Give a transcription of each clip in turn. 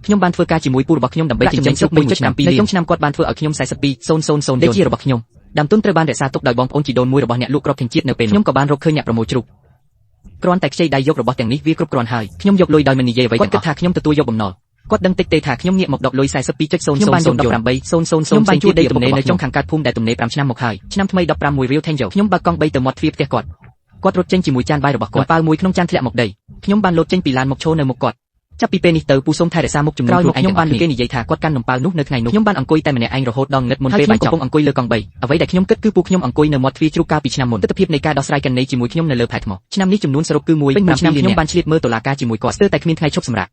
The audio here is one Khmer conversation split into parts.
ខ្ញុំបានធ្វើការជាមួយពូរបស់ខ្ញុំដើម្បីចិញ្ចឹមទុកមួយឆ្នាំនៅចុងឆ្នាំគាត់បានធ្វើឲ្យខ្ញុំ42,000ដេកជារបស់ខ្ញុំដើមទុនត្រូវបានរក្សាទុកដោយបងប្អូនជីដូនមួយរបស់អ្នកលក់គ្រាប់ធញ្ជាតិនៅពេលខ្ញុំក៏បានរកឃើញអ្នកប្រមូលជ្រូកគ្រាន់តែខ្ចីដៃយករបស់ទាំងនេះវាគ្រប់គ្រាន់ហើយខ្ញុំយកលុយដោយមិននិយាយអ្វីគាត់គិតថាខ្ញុំទទួលយកបំណុលគាត់ដឹងតិចទេថាខ្ញុំងាកមកដកលុយ42.00ខ្ញុំបានយក18,000ខ្ញុំបានជួលដីទំនេរនៅចុងខាងកើតភូមិដែលទំនេរ5ឆ្នាំមកហើយឆ្នាំថ្មី15មួយរៀលថេងយកខ្ញុំបើកកង់3ទៅមាត់ទ្វារផ្ទះគាត់រត់ចេញជាមួយចានបាយរបស់គាត់ប៉ាវមួយក្នុងចានធ្លាក់មកដីខ្ញុំបានលោតចេញពីឡានមកឈរនៅមុខគាត់ចាប់ពីពេលនេះទៅពូសូមថែរក្សាមុខជំនួយខ្ញុំបានគេនិយាយថាគាត់កាន់នំប៉ាវនោះនៅថ្ងៃនោះខ្ញុំបានអង្គុយតែម្នាក់ឯងរហូតដល់ងឹតមុនពេលបាយចប់កំពុងអង្គុយលើកង់3អ្វីដែលខ្ញុំគិតគឺពូខ្ញុំអង្គុយនៅមាត់ទ្វារជ្រូកកាលពីឆ្នាំមុនទស្សនវិជ្ជានៃការដោះស្រាយករណីជាមួយខ្ញុំនៅលើផែថ្មឆ្នាំនេះចំនួនសរុបគឺ1.7 លានខ្ញុំបានឆ្លៀតមើលតុលាការជាមួយគាត់ស្ទើរតែគ្មានថ្ងៃឈប់សម្រាក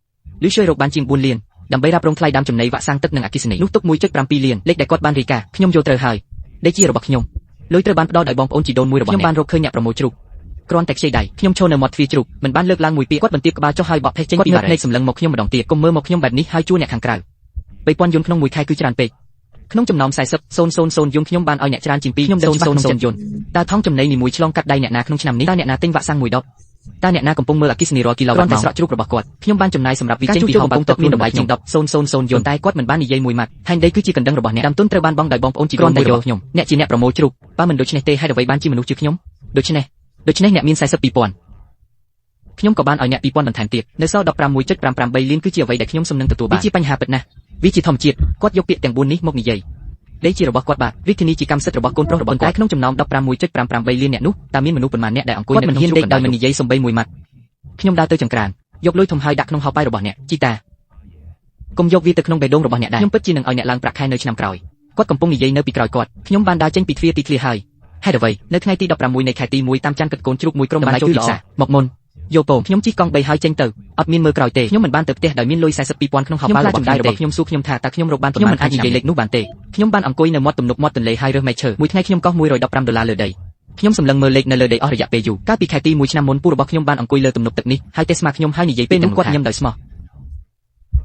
ឬជួយរកបានជាង4លានដើម្បីរ៉ាប់រងថ្លៃដើមចំណីវ៉ាក់សាំងទឹកនិងអគ្គិសនីនោះទុក 1.7 លានលេខដែលគាត់បានរាយការណ៍ខ្ញុំយល់ត្រូវហើយដេកជារបស់ខ្ញុំលុយត្រូវបានផ្ដល់ដោយបងប្អូនជីដូនមួយរបស់ខ្ញុំបានរកឃើញអ្នកប្រមូលជ្រូកគ្រាន់តែខ្ចីដៃខ្ញុំឈរនៅមាត់ទ្វារជ្រូកមិនបានលើកឡើងមួយពាក្យគាត់បន្ទាបក្បាលចុះហើយបក់ភេសចេញពីបារភ្នែកសម្លឹងមកខ្ញុំម្ដងទៀតកុំមើលមកខ្ញុំបែបនេះហើយជួអ្នកខាងក្រៅ3000យន្តក្នុងមួយខែគឺច្រើនពេកក្នុងចំណោម40,000យន្តខ្ញុំបានឲ្យអ្នកច្រើនជាង2ខ្ញុំដឹងច្បាស់ក្នុងចិត្តយន្តតើថងចំណីនីមួយឆ្លងកាត់ដៃអ្នកណាក្នុងឆ្នាំនេះតើអ្នកណាទិញវ៉ាក់សាំងមួយដបតើអ្នកណាកំពុងមើលអគ្គិសនីរាល់គីឡូវ៉ាត់ម៉ោងតែស្រក់ជ្រូករបស់គាត់ខ្ញុំបានចំណាយសម្រាប់វិចេញពីហោប៉ៅទឹកមានតម្លៃជាង10,000យន្តតែគាត់មិនបាននិយាយមួយម៉ាត់ហែងដីគឺជាកណ្ដឹងរបស់អ្នកដើមទុនត្រូវបានបង់ដោយបងប្អូនជីដូនមួយរបស់ខ្ញុំអ្នកជាអ្នកប្រមូលជ្រូកបើមិនដូច្នេះទេហេតុអ្វីបានជាមនុស្សជាខ្ញុំដូច្នេះអ្នកមាន42,000ខ្ញុំក៏បានឲ្យអ្នក2,000បន្ថែមទៀតនៅសល់ 15.583 លានគឺជាអ្វីដែលខ្ញុំសំនឹងទទួលបានវាជាបញ្ហាពិតណាស់វាជាធម្មជាតិគាត់យកពាក្យទាំង4នេះមកនិយាយដីជារបស់គាត់បាទរាជធានីជាកម្មសិទ្ធិរបស់កូនប្រុសរបស់គាត់តែក្នុងចំណោម 15.583 លានអ្នកនោះតើមានមនុស្សប៉ុន្មានអ្នកដែលអង្គុយនៅក្នុងជ្រូកដោយមិននិយាយសំបីមួយម៉ាត់ខ្ញុំដើរទៅចង្ក្រានយកលុយធំហើយដាក់ក្នុងហោប៉ៅរបស់អ្នកជីតាកុំយកវាទៅក្នុងបេះដូងរបស់អ្នកដែរខ្ញុំពិតជានឹងឲ្យអ្នកឡើងប្រាក់ខែនៅឆ្នាំក្រោយគាត់កំពុងនិយាយនៅពីក្រោយគាត់ខ្ញុំបានដើរចេញពីទ្វារទីធ្លាហើយហេតុអ្វីនៅថ្ងៃទី16នៃខែទី1តាមច័ន្ទគិតកូនជ្រូកមួយក្រុមបានចូលទីផ្សារមកមុនយកពងខ្ញុំជិះកង់3ហើយចេញទៅអត់មានមើលក្រោយទេខ្ញុំមិនបានទៅផ្ទះដោយមានលុយ42,000ក្នុងហោប៉ៅរបស់ខ្ញុំសួរខ្ញុំថាតើខ្ញុំរកបានប៉ុន្មានអាចនិយាយលេខនោះបានទេខ្ញុំបានអង្គុយនៅមាត់ទំនប់មាត់ទន្លេហើយរើសមែកឈើមួយថ្ងៃខ្ញុំកោស$115លើដីខ្ញុំសម្លឹងមើលលេខនៅលើដីអស់រយៈពេលយូរកាលពីខែទី1ឆ្នាំមុនពូរបស់ខ្ញុំបានអង្គុយលើទំនប់ទឹកនេះហើយទេស្មាខ្ញុំហើយនិយាយពេលនោះគាត់ញឹមដោយស្មោះ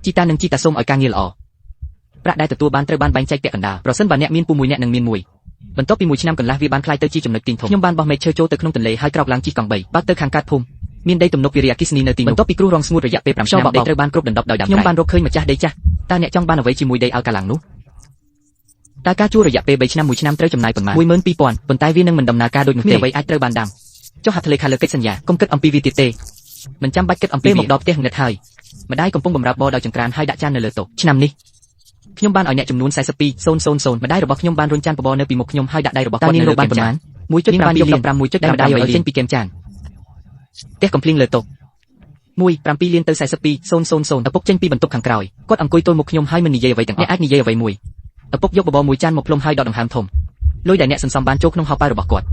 ជីតានិងជីតាសូមឲ្យការងារល្អប្រាក់ដែលទទួលបានត្រូវបានបែងចែកពាក់កណ្ដាលប្រសិនបើអ្នកមានពូមួយអ្នកនឹងមានមួយបន្ទាប់ពី1ឆ្នាំកន្លះវាបានក្លាយទៅជាចំណុចទីងធំខ្ញុំបានបោះមែកឈើចូលទៅក្នុងទន្លេហើយក្រោកឡើងជិះកង់3បើកទៅខាងកើតភូមិមានដីទំនប់វារីអគ្គិសនីនៅទីនោះបន្ទាប់ពីគ្រោះរាំងស្ងួតរយៈពេល5ឆ្នាំដីត្រូវបានគ្រប់ដណ្ដប់ដោយដើមខ្ញុំបានរកឃើញម្ចាស់ដីចាស់តើអ្នកចង់បានអ្វីជាមួយដីឲ្យកាលឡើងនោះតើការជួលរយៈពេល3ឆ្នាំ1ឆ្នាំត្រូវចំណាយប៉ុន្មាន 12,000 ប៉ុន្តែវានឹងមិនដំណើរការដូចនោះទេអ្វីអាចត្រូវបានដាំចុះហត្ថលេខាលើកិច្ចសន្យាកុំគិតអំពីវាទៀតទេមិនចាំបាច់គិតអំពីមកដល់ផ្ទះងឹតហើយម្ដាយកំពុងបម្រើបរដោយចង្ក្រានហើយដាក់ចាននៅលើតុឆ្នាំនេះខ្ញុំបានឲ្យអ្នកចំនួន42,000ម្ដាយរបស់ខ្ញុំបានរុញចានបបរនៅពីមុខខ្ញុំហើយដាក់ដៃរបស់គាត់នៅលើបានប្រមាណ 1.7 លាន15.8ឲ្យចេញពីគែមចានផ្ទះកំភ្លៀងលើតុ1.7 លានទៅ42,000ឪពុកចេញពីបន្ទប់ខាងក្រោយគាត់អង្គុយទល់មុខខ្ញុំហើយមិននិយាយអ្វីទាំងអស់អ្នកអាចនិយាយអ្វីមួយឪពុកយកបបរមួយចានមកផ្លុំហើយដកដង្ហើមធំលុយដែលអ្នកសន្សំបានចូលក្នុងហោប៉ៅរបស់គាត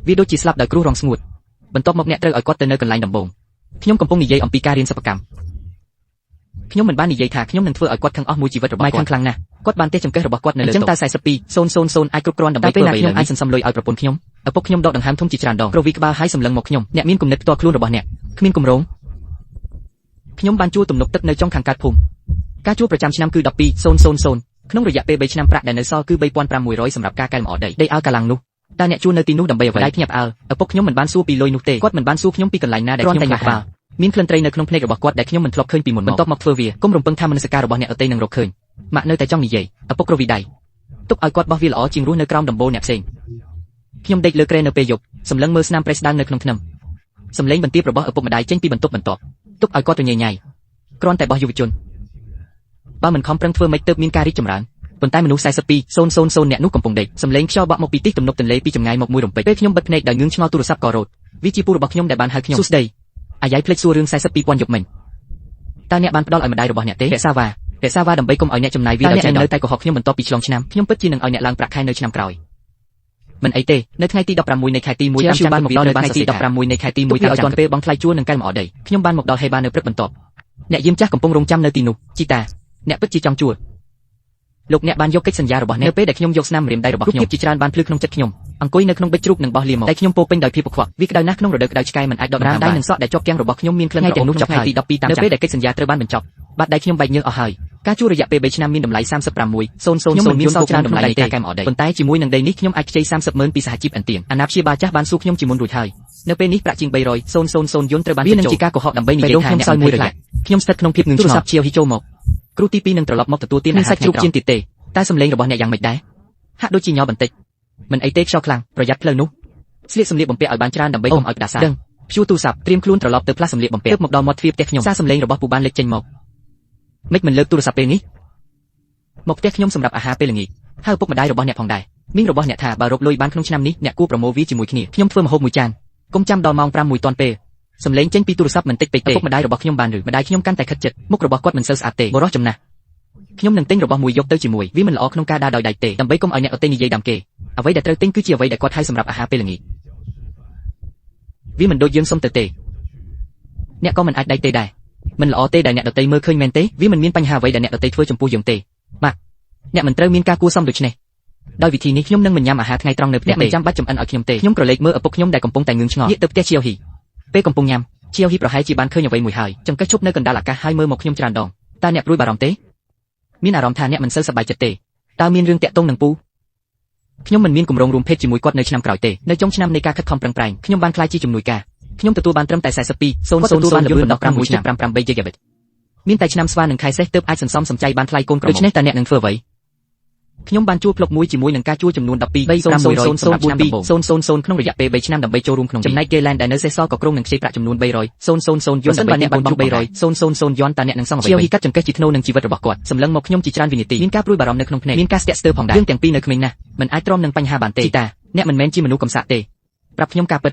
់វាដូចជាស្លាប់ដោយគ្រោះរាំងស្ងួតបន្ទាប់មកអ្នកត្រូវឲ្យគាត់ទៅនៅកន្លែងដំបូងខ្ញុំកំពុងនិយាយអំពីការរៀនសិប្បកម្មខ្ញុំមិនបាននិយាយថាខ្ញុំនឹងធ្វើឲ្យគាត់ខឹងអស់មួយជីវិតរបស់គាត់ខ្លាំងណាស់គាត់បានទេចង្កេះរបស់គាត់នៅលើតុអញ្ចឹងតើ42,000អាចគ្រប់គ្រាន់ដើម្បីធ្វើអ្វីខ្ញុំអាចសន្សំលុយឲ្យប្រពន្ធខ្ញុំឪពុកខ្ញុំដកដង្ហើមធំជាច្រើនដងប្រវីក្បាលហើយសម្លឹងមកខ្ញុំអ្នកមានគំនិតផ្ទាល់ខ្លួនរបស់អ្នកគ្មានគម្រោងខ្ញុំបានជួលទំនប់ទឹកនៅចុងខាងកើតភូមិការជួលប្រចាំឆ្នាំគឺ12,000ក្នុងរយៈពេល3ឆ្នាំប្រាក់ដែលនៅសល់គឺ3,500សម្រាប់ការកែលម្អដីឲ្យកាលាំងនោះតើអ្នកជួលនៅទីនោះដើម្បីអ្វីដៃភ្ញាក់ផ្អើលឪពុកខ្ញុំមិនបានសួរពីលុយនោះទេគាត់មិនបានសួរខ្ញុំពីកន្លែងណាដែលខ្ញុំខ្វល់មានក្លិនត្រីនៅក្នុងភ្នែករបស់គាត់ដែលខ្ញុំមិនធ្លាប់ឃើញពីមុនបន្ទាប់មកធ្វើវាកុំរំពឹងថាមនសិការរបស់អ្នកដទៃនឹងរកឃើញម៉ាក់នៅតែចង់និយាយឪពុករវីដៃទុកឲ្យគាត់បោះវាល្អជាងរស់នៅក្រោមដំបូលអ្នកផ្សេងខ្ញុំដេកលើគ្រែនៅពេលយប់សម្លឹងមើលស្នាមប្រេះស្ដាងនៅក្នុងធ្នឹមសំឡេងបន្ទាបរបស់ឪពុកម្ដាយចេញពីបន្ទប់បន្ទាប់ទុកឲ្យគាត់រញ៉ៃគ្រាន់តែបោះយុវជនបើមិនខំប្រឹងធ្វើម៉េចទើបមានការរីកចម្រើនប៉ុន្តែមនុស្ស42,000អ្នកនោះកំពុងដេកសំឡេងខ្យល់បក់មកពីទីទំនប់ទន្លេពីចម្ងាយមកមួយរំពេចពេលខ្ញុំបិទភ្នែកដោយងឿងឆ្ងល់ទូរស័ព្ទក៏រត់វាជាពូរបស់ខ្ញុំដែលបានហៅខ្ញុំសួស្ដីអាយ៉ៃភ្លេចសួររឿង42,000យប់មិញតើអ្នកបានផ្ដល់ឲ្យម្ដាយរបស់អ្នកទេរក្សាវ៉ាដើម្បីកុំឲ្យអ្នកចំណាយវាដោយនៅតែកុហកខ្ញុំបន្ទាប់ពីឆ្លងឆ្នាំខ្ញុំពិតជានឹងឲ្យអ្នកឡើងប្រាក់ខែនៅឆ្នាំក្រោយមិនអីទេនៅថ្ងៃទី16នៃខែទី1តាមចាំបានមកដល់នៅថ្ងៃទី16នៃខែទី1តាមចាំពេលបងថ្លៃជួលនឹងកែលម្អដីខ្ញុំបានមកដល់ហេបានៅព្រឹកបន្ទាប់អ្នកយាមចាស់កំពុងរងចាំនៅទីនោះជីតាអ្នកពិតជាចង់ជួលលោកអ្នកបានយកកិច្ចសន្យារបស់អ្នកនៅពេលដែលខ្ញុំយកស្នាមម្រាមដៃរបស់ខ្ញុំជាច្រើនបានភ្លឺក្នុងចិត្តខ្ញុំអង្គុយនៅក្នុងបិចជ្រូកនិងបោះលាមកតែខ្ញុំពោពេញដោយភាពកខ្វក់វាក្តៅណាស់ក្នុងរដូវក្តៅឆ្កែមិនអាចដកដៃនិងសក់ដែលជាប់គាំងរបស់ខ្ញុំមានក្លិនក្រអូបនោះចាប់ថ្ងៃទី12តាមចាំនៅពេលដែលកិច្ចសន្យាត្រូវបានបញ្ចប់បាត់ដៃខ្ញុំបែកញើសអស់ហើយការជួលរយៈពេល3ឆ្នាំមានតម្លៃ36,000ខ្ញុំមិនមានសល់ច្រើនតម្លៃនៃការកែមអដីប៉ុន្តែជាមួយនឹងដីនេះខ្ញុំអាចខ្ចី30,000ពីសហជីពអន្ទានអាណាព្យាបាលចាស់បានសួរខ្ញុំជាមុនរួចហើយ នៅពេលនេះប្រាក់ជាង300,000 យន់ត្រូវបានវានឹងជាការកុហកដើម្បីនិយាយថាអ្នកសោយមួយរយៈខ្ញុំស្ថិតក្នុងភាពងឿងឆ្ងល់ទូរស័ព្ទជាវហ៊ីចូលមកគ្រូទី2នឹងត្រឡប់មកទទួលទានអាហារសាច់ជ្រូកចៀនទៀតទេតែសំឡេងរបស់អ្នកយ៉ាងម៉េចដែរហាក់ដូចជាញ័របន្តិចមិនអីទេខ្យល់ខ្លាំងប្រយ័ត្នផ្លូវនោះស្លៀកសម្លៀកបំពាក់ឲ្យបានច្រើនដើម្បីកុំឲ្យផ្ដាសាដឹងព្យួរទូរស័ព្ទត្រៀមខ្លួនត្រឡប់ទៅផ្លាស់សម្លៀកបំពាក់មកដល់មាត់ទ្វារផ្ទះខ្ញុំសារសំឡេងរបស់ពូបានលេចចេញមកមិនលើកទូរស័ព្ទពេលនេះមកផ្ទះខ្ញុំសម្រាប់អាហារពេលល្ងាចហើយឪពុកម្ដាយរបស់អ្នកផងដែរមីងរបស់អ្នកថាបើរកលុយបានក្នុងឆ្នាំនេះអ្នកគួរប្រមូលវាជាមួយគ្នាខ្ញុំធ្វើម្ហូបមួយចានកុំចាំដល់ម៉ោង5មួយទាន់ពេលសំឡេងចេញពីទូរស័ព្ទមិនតិចពេកទេឪពុកម្ដាយរបស់ខ្ញុំបានឬម្ដាយខ្ញុំកាន់តែខិតជិតមុខរបស់គាត់មិនសូវស្អាតទេបរោះចំណាស់ខ្ញុំនឹងទិញរបស់មួយយកទៅជាមួយវាមិនល្អក្នុងការដើរដោយដៃទេដើម្បីកុំឲ្យអ្នកដទៃនិយាយដាំគេអ្វីដែលត្រូវទិញគឺជាអ្វីដែលគាត់ហៅសម្រាប់អាហារពេលល្ងាចវាមិនដូចយើងសុំទៅទេអ្នកក៏មិនអាចដៃទេដែរមិនល្អទេដែលអ្នកដទៃមើលឃើញមែនទេវាមិនមានបញ្ហាអ្វីដែលអ្នកដទៃធ្វើចំពោះយើងទេបាទអ្នកមិនត្រូវមានការគួរសមដូច្នេះដោយវិធីនេះខ្ញុំនឹងមិនញ៉ាំអាហារថ្ងៃត្រង់នៅផ្ទះមិនចាំបាច់ចំអិនឲ្យខ្ញុំទេខ្ញុំក្រឡេកមើលឪពុកខ្ញុំដែលកំពុងតែងឿងឆ្ងល់ងាកទៅផ្ទះជាវហ៊ីពេលកំពុងញ៉ាំជាវហ៊ីប្រហែលជាបានឃើញអ្វីមួយហើយចង្កេះឈប់នៅកណ្ដាលអាកាសហើយមើលមកខ្ញុំច្រើនដងតើអ្នកព្រួយបារម្ភទេមានអារម្មណ៍ថាអ្នកមិនសូវសប្បាយចិត្តទេតើមានរឿងតាក់ទងនឹងពូខ្ញុំមិនមានគម្រោងរួមភេទជាមួយគាត់នៅឆ្នាំក្រោយទេនៅចុងឆ្នាំនៃការខិតខំប្រឹងប្រែងខ្ញុំបានក្លាយជាជំនួយការខ្ញុំទទួលបានត្រឹមតែ42,000ទទួលបានល្បឿនបណ្ដោះ5.58 GB មានតែឆ្នាំស្វានឹងខែសេះទើបអាចសន្សំសំចៃបានថ្លៃកូនក្រមុំដូច្នេះតើអ្នកនឹងធ្វើអ្វីខ្ញុំបានជួលផ្លុកមួយជាមួយនឹងការជួលចំនួន12,500សម្រាប់ឆ្នាំ2000ក្នុងរយៈពេល3ឆ្នាំដើម្បីចូលរួមក្នុងចំណែក Gayland ដែលនៅសេសសល់ក៏ក្រុងនឹងខ្ចីប្រាក់ចំនួន300,000 យន់ដើម្បីអ្នកបានបង់300,000 យន់តើអ្នកនឹងសងអ្វីជាវហ៊ីកាត់ចង្កេះជាធ្នូនឹងជីវិតរបស់គាត់សម្លឹងមកខ្ញុំជាច្រើនវិនាទីមានការព្រួយបារម្ភនៅក្នុងភ្នែកមានការស្ទាក់ស្ទើរផងដែរយើងទាំងពីរនៅក្មេងណាស់មិនអាចទ្រាំនឹងបញ្ហាបានទេជីតាអ្នកមិនមែនជាមនុស្សកំសាកទេប្រាប់ខ្ញុំការពិត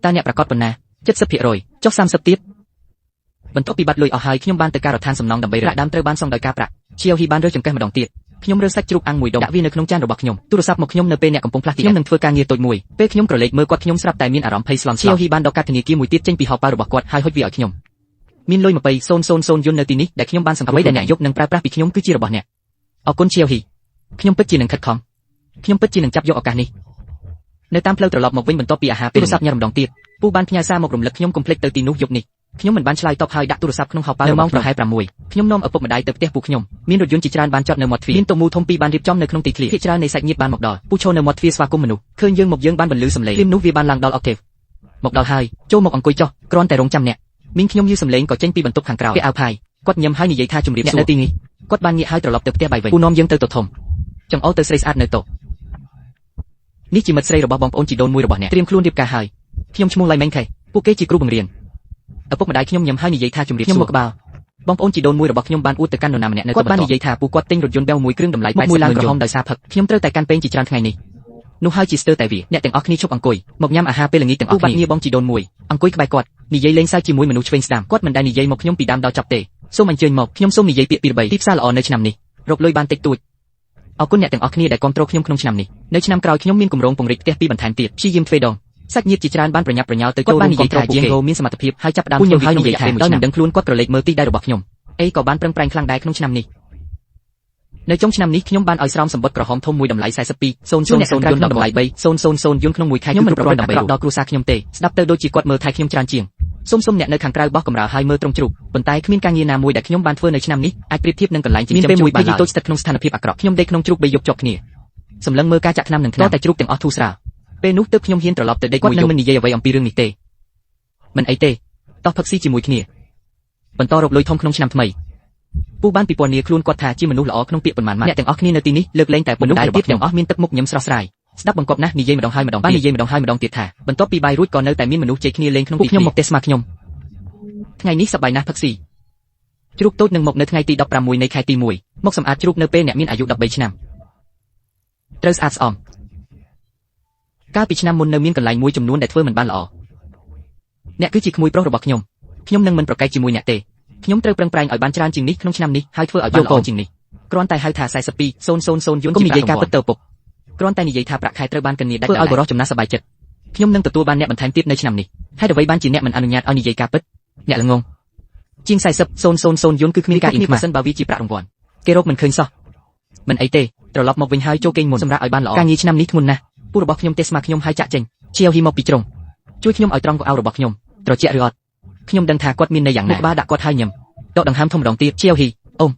តើអ្នកប្រកាសប៉ុណ្ណា 70% ចុះ30ទៀតបន្ទាប់ពីបាត់លុយអស់ហើយខ្ញុំបានទៅការដ្ឋានសំណងដើម្បីប្រាក់ដើមត្រូវបានសងដោយការប្រាក់ជាវហ៊ីបានរើសចង្កេះម្ដងទៀតខ្ញុំរើសសាច់ជ្រូកអាំងមួយដុំដាក់វានៅក្នុងចានរបស់ខ្ញុំទូរស័ព្ទមកខ្ញុំនៅពេលអ្នកកំពុងផ្លាស់ទីខ្ញុំនឹងធ្វើការងារតូចមួយពេលខ្ញុំក្រឡេកមើលគាត់ខ្ញុំស្រាប់តែមានអារម្មណ៍ភ័យស្លន់ស្លោជាវហ៊ីបានដកកាតធនាគារមួយទៀតចេញពីហោប៉ៅរបស់គាត់ហើយហុចវាឲ្យខ្ញុំមានលុយ20,000 យន់នៅទីនេះដែលខ្ញុំបានសង្កត់អ្វីដែលអ្នកយកនឹងប្រើប្រាស់ពីខ្ញុំគឺជារបស់អ្នកអរគុណជាវហ៊ីខ្ញុំពិតជានឹងខិតខំខ្ញុំពិតជានឹងចាប់យកឱកាសនេះនៅតាមផ្លូវត្រឡប់មកវិញបន្ទាប់ពីអាហារទូរស័ព្ទញ៉ាំម្ដងទៀតពូបានផ្ញើសារមករំលឹកខ្ញុំកុំភ្លេចទៅទីនោះយប់នេះខ្ញុំមិនបានឆ្លើយតបហើយដាក់ទូរស័ព្ទក្នុងហោប៉ៅនៅម៉ោងប្រហែល6ខ្ញុំនាំឪពុកម្ដាយទៅផ្ទះពូខ្ញុំមានរថយន្តជាច្រើនបានចតនៅមាត់ទ្វារមានតុមូធំពីរបានរៀបចំនៅក្នុងទីធ្លាភាគច្រើននៃសាច់ញាតិបានមកដល់ពូឈរនៅមាត់ទ្វារស្វាគមន៍មនុស្សឃើញយើងមកយើងបានបន្លឺសំឡេងព្រាមនោះវាបានឡើងដល់អុកតេវមកដល់ហើយចូលមកអង្គុយចុះគ្រាន់តែរងចាំអ្នកមីងខ្ញុំយឺសំឡេងក៏ចេញពីបន្ទប់ខាងក្រោយគេអៅផាយគាត់ញឹមហើយនិយាយថាជំរាបសួរនៅទីនេះគាត់បានងាកហើយត្រឡប់ទៅផ្ទះបាយវិញពូនាំយើងទៅតុធំចង្អុលទៅស្រីស្អាតនៅតុនេះជាមិត្តស្រីរបស់បងប្អូនជីដូនមួយរបស់អ្នកត្រៀមខ្លួនរៀបការហើយខ្ញុំឈ្មោះឡៃម៉េងខេពួកគេជាគ្រូបង្រៀនឪពុកម្ដាយខ្ញុំញឹមហើយនិយាយថាជំរាបសួរខ្ញុំមកក្បាលបងប្អូនជីដូនមួយរបស់ខ្ញុំបានអួតទៅកាន់នរណាម្នាក់នៅគាត់បាននិយាយថាពួកគាត់ទិញរថយន្តបែវមួយគ្រឿងតម្លៃ80,000 ឡើងក្រហមដោយសារផឹកខ្ញុំត្រូវតែកាន់ពេងជាច្រើនថ្ងៃនេះនោះហើយជាស្ទើរតែវាអ្នកទាំងអស់គ្នាឈប់អង្គុយមកញ៉ាំអាហារពេលល្ងាចទាំងអស់គ្នាងារបងជីដូនមួយអង្គុយក្បែរគាត់និយាយលេងសើចជាមួយមនុស្សឆ្វេងស្ដាំគាត់មិនដែលនិយាយមកខ្ញុំពីដើមដល់ចប់ទេសូមអញ្ជើញមកខ្ញុំសូមនិយាយពាក្យពីរបីទីផ្សារល្អនៅឆ្នាំនេះរកលុយបានតិចតួចអរគុណអ្នកទាំងអស់គ្នាដែលគាំទ្រខ្ញុំក្នុងឆ្នាំនេះនៅឆ្នាំក្រោយខ្ញុំមានគម្រោងពង្រីកផ្ទះពីរបន្ថែមទៀតព្យាយាមទ្វេដងសាច់ញាតិជាច្រើនបានប្រញាប់ប្រញាល់ទៅចូលរួមគ្រប់គ្រងជាងហូមានសមត្ថភាពហើយចាប់ផ្ដើមខ្ញុំហើយនិយាយថាដោយមិនដឹងខ្លួនគាត់ក្រឡេកមើលទីដៃរបស់ខ្ញុំអីក៏បានប្រឹងប្រែងខ្លាំងដែរក្នុងឆ្នាំនេះនៅចុងឆ្នាំនេះខ្ញុំបានឲ្យស្រោមសម្បត្តិក្រហមធំមួយតម្លៃ42,000 យន់តម្លៃ3,000 យន់ក្នុងមួយខែខ្ញុំមិនប្រព័ន្ធដើម្បីដល់គ្រួសារខ្ញុំទេស្ដាប់ទៅដូចជាគាត់មើលថែខ្ញុំច្រើនជាងសូមអ្នកនៅខាងក្រៅបោះកម្រាលហើយមើលត្រង់ជ្រូកប៉ុន្តែគ្មានការងារណាមួយដែលខ្ញុំបានធ្វើនៅឆ្នាំនេះអាចប្រៀបធៀបនឹងកន្លែងចិញ្ចឹមជ្រូកបានឡើយតូចស្ថិតក្នុងស្ថានភាពអាក្រក់ខ្ញុំដេកក្នុងជ្រូក3យប់ជាប់គ្នាសម្លឹងមើលការចាក់ថ្នាំនឹងថ្នាំតែជ្រូកទាំងអស់ធូរស្រាលពេលនោះទើបខ្ញុំហ៊ានត្រឡប់ទៅដេកមួយយប់មិននិយាយអ្វីអំពីរឿងនេះទេមិនអីទេតោះផឹកស៊ីជាមួយគ្នាបន្តរកលុយធំក្នុងឆ្នាំថ្មីពូបានពិពណ៌នាខ្លួនគាត់ថាជាមនុស្សល្អក្នុងពាក្យប៉ុន្មានម៉ាត់អ្នកទាំងអស់គ្នានៅទីនេះលើកលែងតែមនុស្សដែលទៀតទាំងអស់មានទឹកមុខញឹមស្រស់ស្រាយស្ដាប់បង្កប់ណាស់និយាយម្ដងហើយម្ដងបាននិយាយម្ដងហើយម្ដងទៀតថាបន្ទាប់ពីបាយរួចក៏នៅតែមានមនុស្សជ័យគ្នាលេងក្នុងទីខ្ញុំមកទេស្មាខ្ញុំថ្ងៃនេះសប្បាយណាស់ផឹកស៊ីជ្រូកតូចនឹងមកនៅថ្ងៃទី16នៃខែទី1មកសម្អាតជ្រូកនៅពេលអ្នកមានអាយុ13ឆ្នាំត្រូវស្អាតស្អំកាលពីឆ្នាំមុននៅមានកន្លែងមួយចំនួនដែលធ្វើមិនបានល្អអ្នកគឺជាក្មួយប្រុសរបស់ខ្ញុំនឹងមិនប្រកែកជាមួយអ្នកទេខ្ញុំត្រូវប្រឹងប្រែងឲ្យបានច្រើនជាងនេះក្នុងឆ្នាំនេះហើយធ្វើឲ្យបានល្អជាងនេះគ្រាន់តែហៅថា42,000 យន់កុំនិយាយការពិតទៅពុកគ្រាន់តែនិយាយថាប្រាក់ខែត្រូវបានគណនាដាច់ធ្វើឲ្យបរិសុទ្ធចំណាស់សប្បាយចិត្តខ្ញុំនឹងទទួលបានអ្នកបន្ថែមទៀតនៅឆ្នាំនេះហេតុអ្វីបានជាអ្នកមិនអនុញ្ញាតឲ្យនិយាយការពិតអ្នកល្ងងជាង40,000 យន់គឺគ្មានការអ៊ីនខ្មាស់សិនបើវាជាប្រាក់រង្វាន់គេរកមិនឃើញសោះមិនអីទេត្រឡប់មកវិញហើយចូលគេងមុនសម្រាប់ឲ្យបានល្អការងារឆ្នាំនេះធ្ងន់ណាស់ពូរបស់ខ្ញុំទេស្មាខ្ញុំហើយចាក់ចេញជាវហ៊ីមកពីជ្រុងជួយខ្ញុំឲ្យត្រង់កៅអៅរបស់ខ្ញុំត្រជាក់ឬអត់ខ្ញុំដឹងថាគាត់មាននៅយ៉ាងណាក្បាលដាក់គាត់ហើយញឹមដកដង្ហើមធំម្ដងទៀតជាវហ៊ីអូម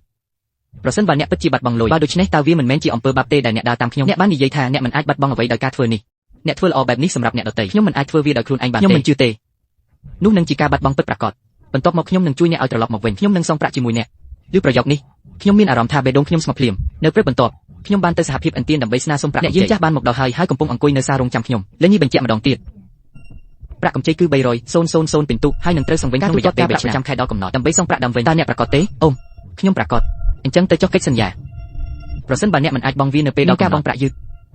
ប្រសិនបើអ្នកពិតជាបាត់បង់លុយបើដូច្នេះតើវាមិនមែនជាអំពើបាបទេដែលអ្នកដើរតាមខ្ញុំអ្នកបាននិយាយថាអ្នកមិនអាចបាត់បង់អ្វីដោយការធ្វើនេះ អ្នកធ្វើល្អបែបនេះសម្រាប់អ្នកដទៃខ្ញុំមិនអាចធ្វើវាដោយខ្លួនឯងបានទេខ្ញុំមិនជឿទេនោះនឹងជាការបាត់បង់ពិតប្រាកដបន្ទាប់មកខ្ញុំនឹងជួយអ្នកឲ្យត្រឡប់មកវិញខ្ញុំនឹងសងប្រាក់ជាមួយអ្នកឬប្រយោគនេះខ្ញុំមានអារម្មណ៍ថាបេះដូងខ្ញុំស្មោះភ្លាមនៅព្រឹកបន្ទាប់ខ្ញុំបានទៅសហភាពឥនទានដើម្បីស្នើសុំប្រាក់អ្នកយាមចាស់បានមកដល់ហើយកំពុងអង្គុយនៅសាររោងចាំខ្ញុំលេងនេះបញ្ជាក់ម្ដងទៀតប្រាក់កម្ចីគឺ300,000ពិន្ទុហើយនឹងត្រូវសងវិញក្នុងរយៈពេល3ឆ្នាំខែដល់កំណត់ដើម្បីសងប្រាក់ដើមវិញតើអ្នកប្រកាសទេអូមខ្ញុំប្រកាសអញ្ចឹងទៅចុះកិច្ចសន្យាប្រសិនបើអ្នកមិនអាចបង់វានៅពេលដល់ការបង់ប្រាក់យឺត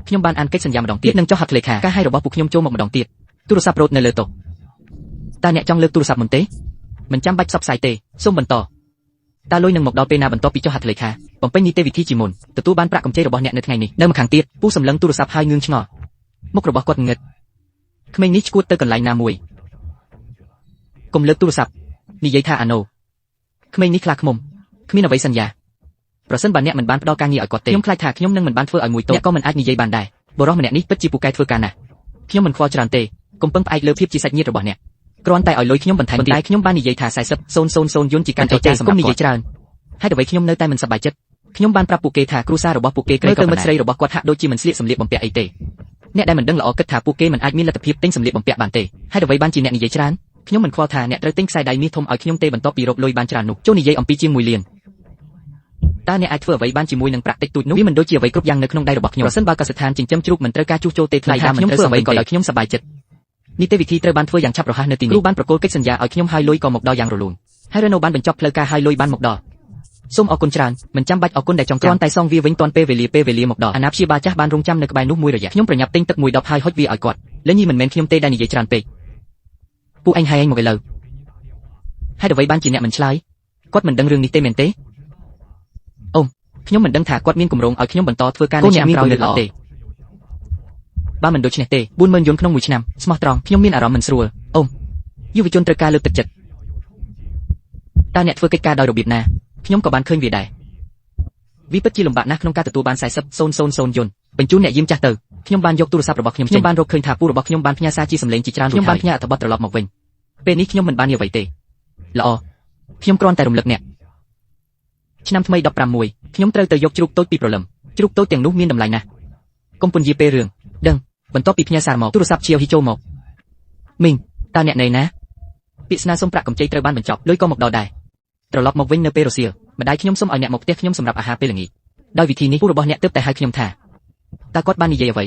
ខ្ញុំបានអានកិច្ចសន្យាម្ដងទៀតនឹងចុះហត្ថលេខាការឲ្យរបស់ពួកខ្ញុំចូលមកម្ដងទៀតទូរស័ព្ទរត់នៅលើតុតើអ្នកចង់លើកទូរស័ព្ទមុនទេមិនចាំបាច់ផ្សព្វផ្សាយទេសូមបន្តតើលុយនឹងមកដល់ពេលណាបន្ទាប់ពីចុះហត្ថលេខាបំពេញនីតិវិធីជាមុនទទួលបានប្រាក់កម្ចីរបស់អ្នកនៅថ្ងៃនេះនៅម្ខាងទៀតពូសម្លឹងទូរស័ព្ទហើយងឿងឆ្ងល់មុខរបស់គាត់ងឹតក្មេងនេះឈួតទៅកន្លែងណាមួយកុំលើកទូរស័ព្ទនិយាយថាអាណូក្មេងនេះខ្លាចឃ្មុំគ្មានអ្វីសន្យាប្រសិនបើអ្នកមិនបានផ្ដល់ការងារឲ្យគាត់ទេខ្ញុំខ្លាចថាខ្ញុំនឹងមិនបានធ្វើឲ្យមួយតោអ្នកក៏មិនអាចនិយាយបានដែរបុរសម្នាក់នេះពិតជាពូកែធ្វើការណាស់ខ្ញុំមិនខ្វល់ច្រើនទេកុំពឹងផ្អែកលើភាពជាសាច់ញាតិរបស់អ្នកគ្រាន់តែឲ្យលុយខ្ញុំបន្ថែមទៀតតែខ្ញុំបាននិយាយថា40,000យន់ជាការចរចាសម្រាប់គាត់និយាយច្រើនហើយអ្វីខ្ញុំនៅតែមិនសប្បាយចិត្តខ្ញុំបានប្រាប់ពួកគេថាគ្រួសាររបស់ពួកគេក្រីក្រទៅមិត្តស្រីរបស់គាត់ហាក់ដូចជាមិនស្លៀកសម្លៀកបំពាក់អីទេអ្នកដែលមិនដឹងល្អគិតថាពួកគេមិនអាចមានលទ្ធភាពទិញសម្លៀកបំពាក់បានទេហើយអ្វីបានជាអ្នកនិយាយច្រើនខ្ញុំមិនខ្វល់ថាអ្នកត្រូវទិញខ្សែដៃមាសធំឲ្យខ្ញុំទេបន្ទាប់ពីរកលុយបានច្រើននោះចូលនិយាយអំពីជាង1លានតើអ្នកអាចធ្វើអ្វីបានជាមួយនឹងប្រាក់តិចតួចនោះវាមិនដូចជាអ្វីគ្រប់យ៉ាងនៅក្នុងដៃរបស់ខ្ញុំប្រសិនបើកសិដ្ឋានចិញ្ចឹមជ្រូកមិនត្រូវការជួសជុលទេថ្លៃដើមមិនត្រូវអ្វីក៏ដោយខ្ញុំសប្បាយចិត្តនីតិវិធីត្រូវបានធ្វើយ៉ាងឆាប់រហ័សនៅទីនេះគ្រូបានប្រគល់កិច្ចសន្យាឲ្យខ្ញុំហើយលុយក៏មកដល់យ៉ាងរលូនហើយរ៉េណូបានបញ្ចប់ផ្លូវការហើយលុយបានមកដល់សូមអរគុណច្រើនមិនចាំបាច់អរគុណដែលចង់គ្រាន់តែសងវាវិញទាន់ពេលវេលាមកដល់អាណាព្យាបាលចាស់បានរងចាំនៅក្បែរនោះមួយរយៈខ្ញុំប្រញាប់ទិញទឹកមួយដបហើយហុចវាឲ្យគាត់លេងនេះមិនមែនខ្ញុំទេដែលនិយាយច្រើនពេកពួកឯងហើយឯងមកឥឡូវហើយអ្វីបានជាអ្នកមិនឆ្លើយគាត់មិនដឹងរឿងនេះទេមែនទេអូមខ្ញុំមិនដឹងថាគាត់មានគម្រោងឲ្យខ្ញុំបន្តធ្វើការនៅឆ្នាំក្រោយឬអត់ទេបើមិនដូច្នេះទេ40,000យន់ក្នុងមួយឆ្នាំស្មោះត្រង់ខ្ញុំមានអារម្មណ៍មិនស្រួលអូមយុវជនត្រូវការលើកទឹកចិត្តតើអ្នកធ្វើកិច្ចការដោយរបៀបណាខ្ញុំក៏បានឃើញវាដែរវាពិតជាលំបាកណាស់ក្នុងការទទួលបាន40,000យន់បញ្ជូនអ្នកយាមចាស់ទៅខ្ញុំបានយកទូរស័ព្ទរបស់ខ្ញុំបានរកឃើញថាពូរបស់ខ្ញុំបានផ្ញើសារជាសម្លេងជាច្រើនខ្ញុំបានផ្ញើអត្ថបទត្រឡប់មកវិញពេលនេះខ្ញុំមិនបាននិយាយអ្វីទេល្អខ្ញុំគ្រាន់តែរំលឹកអ្នកឆ្នាំថ្មី16ខ្ញុំត្រូវទៅយកជ្រូកតូចពីព្រលឹមជ្រូកតូចទាំងនោះមានតម្លៃណាស់កុំពន្យាពេលរឿងដឹងបន្ទាប់ពីផ្ញើសារមកទូរស័ព្ទឈៀវហ៊ីចូលមកមីងតើអ្នកនៅណាពាក្យស្នើសុំប្រាក់កម្ចីត្រូវបានបញ្ចប់លុយក៏មកដល់ដែរត្រឡប់មកវិញនៅពេលរសៀលម្ដាយខ្ញុំសូមឲ្យអ្នកមកផ្ទះខ្ញុំសម្រាប់អាហារពេលល្ងាចដោយវិធីនេះពូរបស់អ្នកទើបតែហៅខ្ញុំថាតើគាត់បាននិយាយអ្វ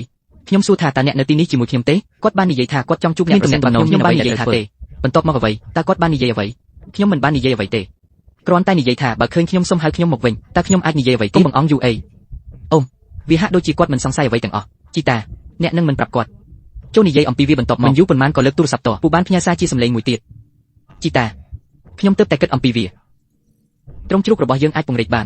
ីខ្ញុំសួរថាតើអ្នកនៅទីនេះជាមួយខ្ញុំទេគាត់បាននិយាយថាគាត់ចង់ជួបអ្នកប្រសិនបើខ្ញុំបាននិយាយថាទេបន្ទាប់មកអ្វីតើគាត់បាននិយាយអ្វីខ្ញុំមិនបាននិយាយអ្វីទេគ្រាន់តែនិយាយថាបើឃើញខ្ញុំសូមហៅខ្ញុំមកវិញតើខ្ញុំអាចនិយាយអ្វីទេកុំបង្អង់យូរអីអូមវាហាក់ដូចជាគាត់មិនសង្ស័យអ្វីទាំងអស់ជីតាអ្នកនឹងមិនប្រាប់គាត់ចូលនិយាយអំពីវាបន្ទាប់មកមិនយូរប៉ុន្មានក៏លើកទូរស័ព្ទតពូបានផ្ញើសារជាសម្លេងមួយទៀតជីតាខ្ញុំទើបតែគិតអំពីវាត្រង់ជ្រូករបស់យើងអាចពង្រីកបាន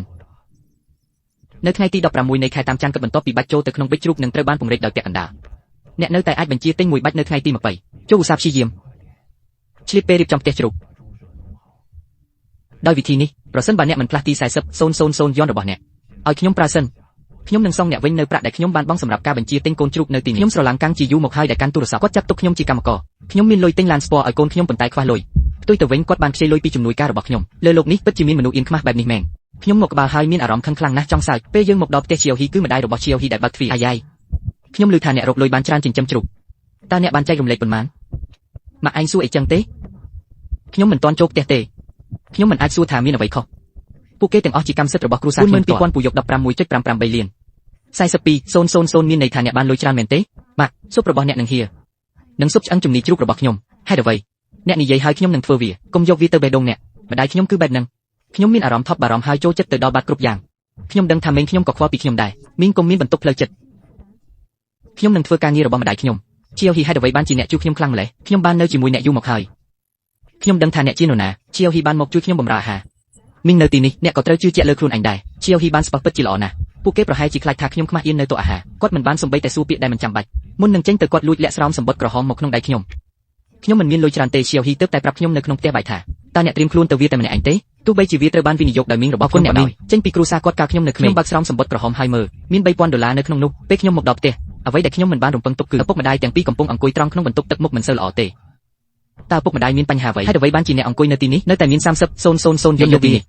នៅថ្ងៃទី16នៃខែតាមច័ន្ទគិតបន្ទាប់ពីបាច់ចូលទៅក្នុងប៊ិចជ្រូកនឹងត្រូវបានពង្រីកដោយពាក់កណ្ដាលអ្នកនៅតែអាចបញ្ជាទិញមួយបាច់នៅថ្ងៃទី20ចូលឧស្សាហ៍ព្យាយាមឆ្លៀតពេលរៀបចំផ្ទះជ្រូកដោយវិធីនេះប្រសិនបើអ្នកមិនផ្លាស់ទី40,000យន់របស់អ្នកឲ្យខ្ញុំប្រើសិនខ្ញុំនឹងសងអ្នកវិញនៅប្រាក់ដែលខ្ញុំបានបង់សម្រាប់ការបញ្ជាទិញកូនជ្រូកនៅទីនេះខ្ញុំស្រឡាំងកាំងជាយូរមកហើយដែលកាន់ទូរស័ព្ទគាត់ចាត់ទុកខ្ញុំជាកម្មករខ្ញុំមានលុយទិញឡានស្ពណ៌ឲ្យកូនខ្ញុំប៉ុន្តែខ្វះលុយផ្ទុយទៅវិញគាត់បានខ្ចីលុយពីជំនួយការរបស់ខ្ញុំលើលោកនេះពិតជាមានមនុស្សអៀនខ្មាស់បែបនេះមែនខ្ញុំមកក្បាលហើយមានអារម្មណ៍ខឹងខ្លាំងណាស់ចង់សើចពេលយើងមកដល់ផ្ទះឈៀវហ៊ីគឺម្ដាយរបស់ឈៀវហ៊ីដែលបើកទ្វារអាយ៉ៃខ្ញុំឮថាអ្នករកលុយបានច្រើនចិញ្ចឹមជ្រូកតើអ្នកបានចែករំលែកប៉ុន្មានម៉ាក់ឯងសួរអីចឹងទេខ្ញុំមិនទាន់ចូលផ្ទះទេខ្ញុំមិនអាចសួរថាមានអ្វីខុសពួកគេទាំងអស់ជាកម្មសិទ្ធិរបស់គ្រួសារខ្ញុំ2000ពូយក 16.583 លាន42,000មានន័យថាអ្នកបានលុយច្រើនមែនទេម៉ាក់ស៊ុបរបស់អ្នកនឹងហៀនឹងស៊ុបឆ្អឹងជំនីជ្រូករបស់ខ្ញុំហេតុអ្វីអ្នកនិយាយហើយខ្ញុំនឹងធ្វើវាកុំយកវាទៅបេះដូងអ្នកម្ដាយខ្ញុំគឺបែបហ្នឹងខ្ញុំមានអារម្មណ៍ថប់បារម្ភហើយចូលចិត្តទៅដល់បាត់គ្រប់យ៉ាងខ្ញុំដឹងថាមេខ្ញុំក៏ខ្វល់ពីខ្ញុំដែរមីងកុំមានបន្ទុកផ្លូវចិត្តខ្ញុំនឹងធ្វើការងាររបស់ម្ដាយខ្ញុំឈៀវហ៊ីហេតុអ្វីបានជាអ្នកជួយខ្ញុំខ្លាំងម្ល៉េះខ្ញុំបាននៅជាមួយអ្នកយូរមកហើយខ្ញុំដឹងថាអ្នកជានរណាឈៀវហ៊ីបានមកជួយខ្ញុំបម្រើអាហារមីងនៅទីនេះអ្នកក៏ត្រូវជឿជាក់លើខ្លួនឯងដែរឈៀវហ៊ីបានស្ពឹកពិតជាល្អណាស់ពួកគេប្រហែលជាខ្លាចថាខ្ញុំខ្មាស់អៀននៅតុអាហារគាត់មិនបានសំបីតែសួរពាក្យដែលមិនចាំបាច់មុននឹងចេញទៅគាត់លួចលាក់ស្រោមសម្បត្តិក្រហមមកក្នុងដៃខ្ញុំមិនមានលុយច្រើនទេឈៀវហ៊ីទើបតែប្រាប់ខ្ញុំនៅក្នុងផ្ទះបាយថាតើអ្នកត្រៀមខ្លួនទៅវាតែម្នាក់ឯងទេទោះបីជាវាត្រូវបានវិនិយោគដោយមីងរបស់ខ្លួនអ្នកដោយចេញពីគ្រួសារគាត់កាលខ្ញុំនៅក្មេងខ្ញុំបើកស្រោមសម្បត្តិក្រហមហើយមើលមាន$3,000នៅក្នុងនោះពេលខ្ញុំមកដល់ផ្ទះអ្វីដែលខ្ញុំមិនបានរំពឹងទុកគឺឪពុកម្ដាយទាំងពីរកំពុងអង្គុយត្រង់ក្នុងបន្ទប់ទឹកមុខមិនសូវល្អទេតើឪពុកម្ដាយមានបញ្ហាអ្វីហើយអ្វីបានជាអ្នកអង្គុយនៅទីនេះនៅតែមាន30,000យន់យកទីនេះ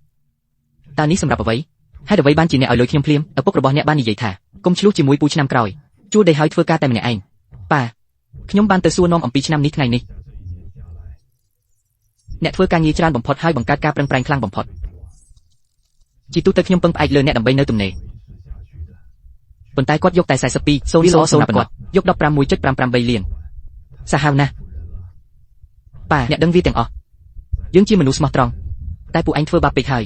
តើនេះសម្រាប់អ្វីហើយអ្វីបានជាអ្នកឲ្យលុយខ្ញុំភ្លាមឪពុករបស់អ្នកបាននិយាយថាកុំឆ្លោះជាមួយពូឆ្នាំក្រោយជួលដេកហើយធ្វើការតែម្នាក់ឯងប៉ា ខ្ញុំបានទៅសួរនាំអំពីឆ្នាំនេះថ្ងៃនេះអ្នកធ្វើការងារច្រើនបំផុតហើយបង្កើតការប្រឹងប្រែងខ្លាំងបំផុតជាទូទៅខ្ញុំពឹងផ្អែកលើអ្នកដើម្បីនៅទំនេរប៉ុន្តែគាត់យកតែ42 000សម្រាប់គាត់យក 15.553 លានសាហាវណាស់ប៉ាអ្នកដឹងវាទាំងអស់យើងជាមនុស្សស្មោះត្រង់តែពួកឯងធ្វើបាបពេកហើយ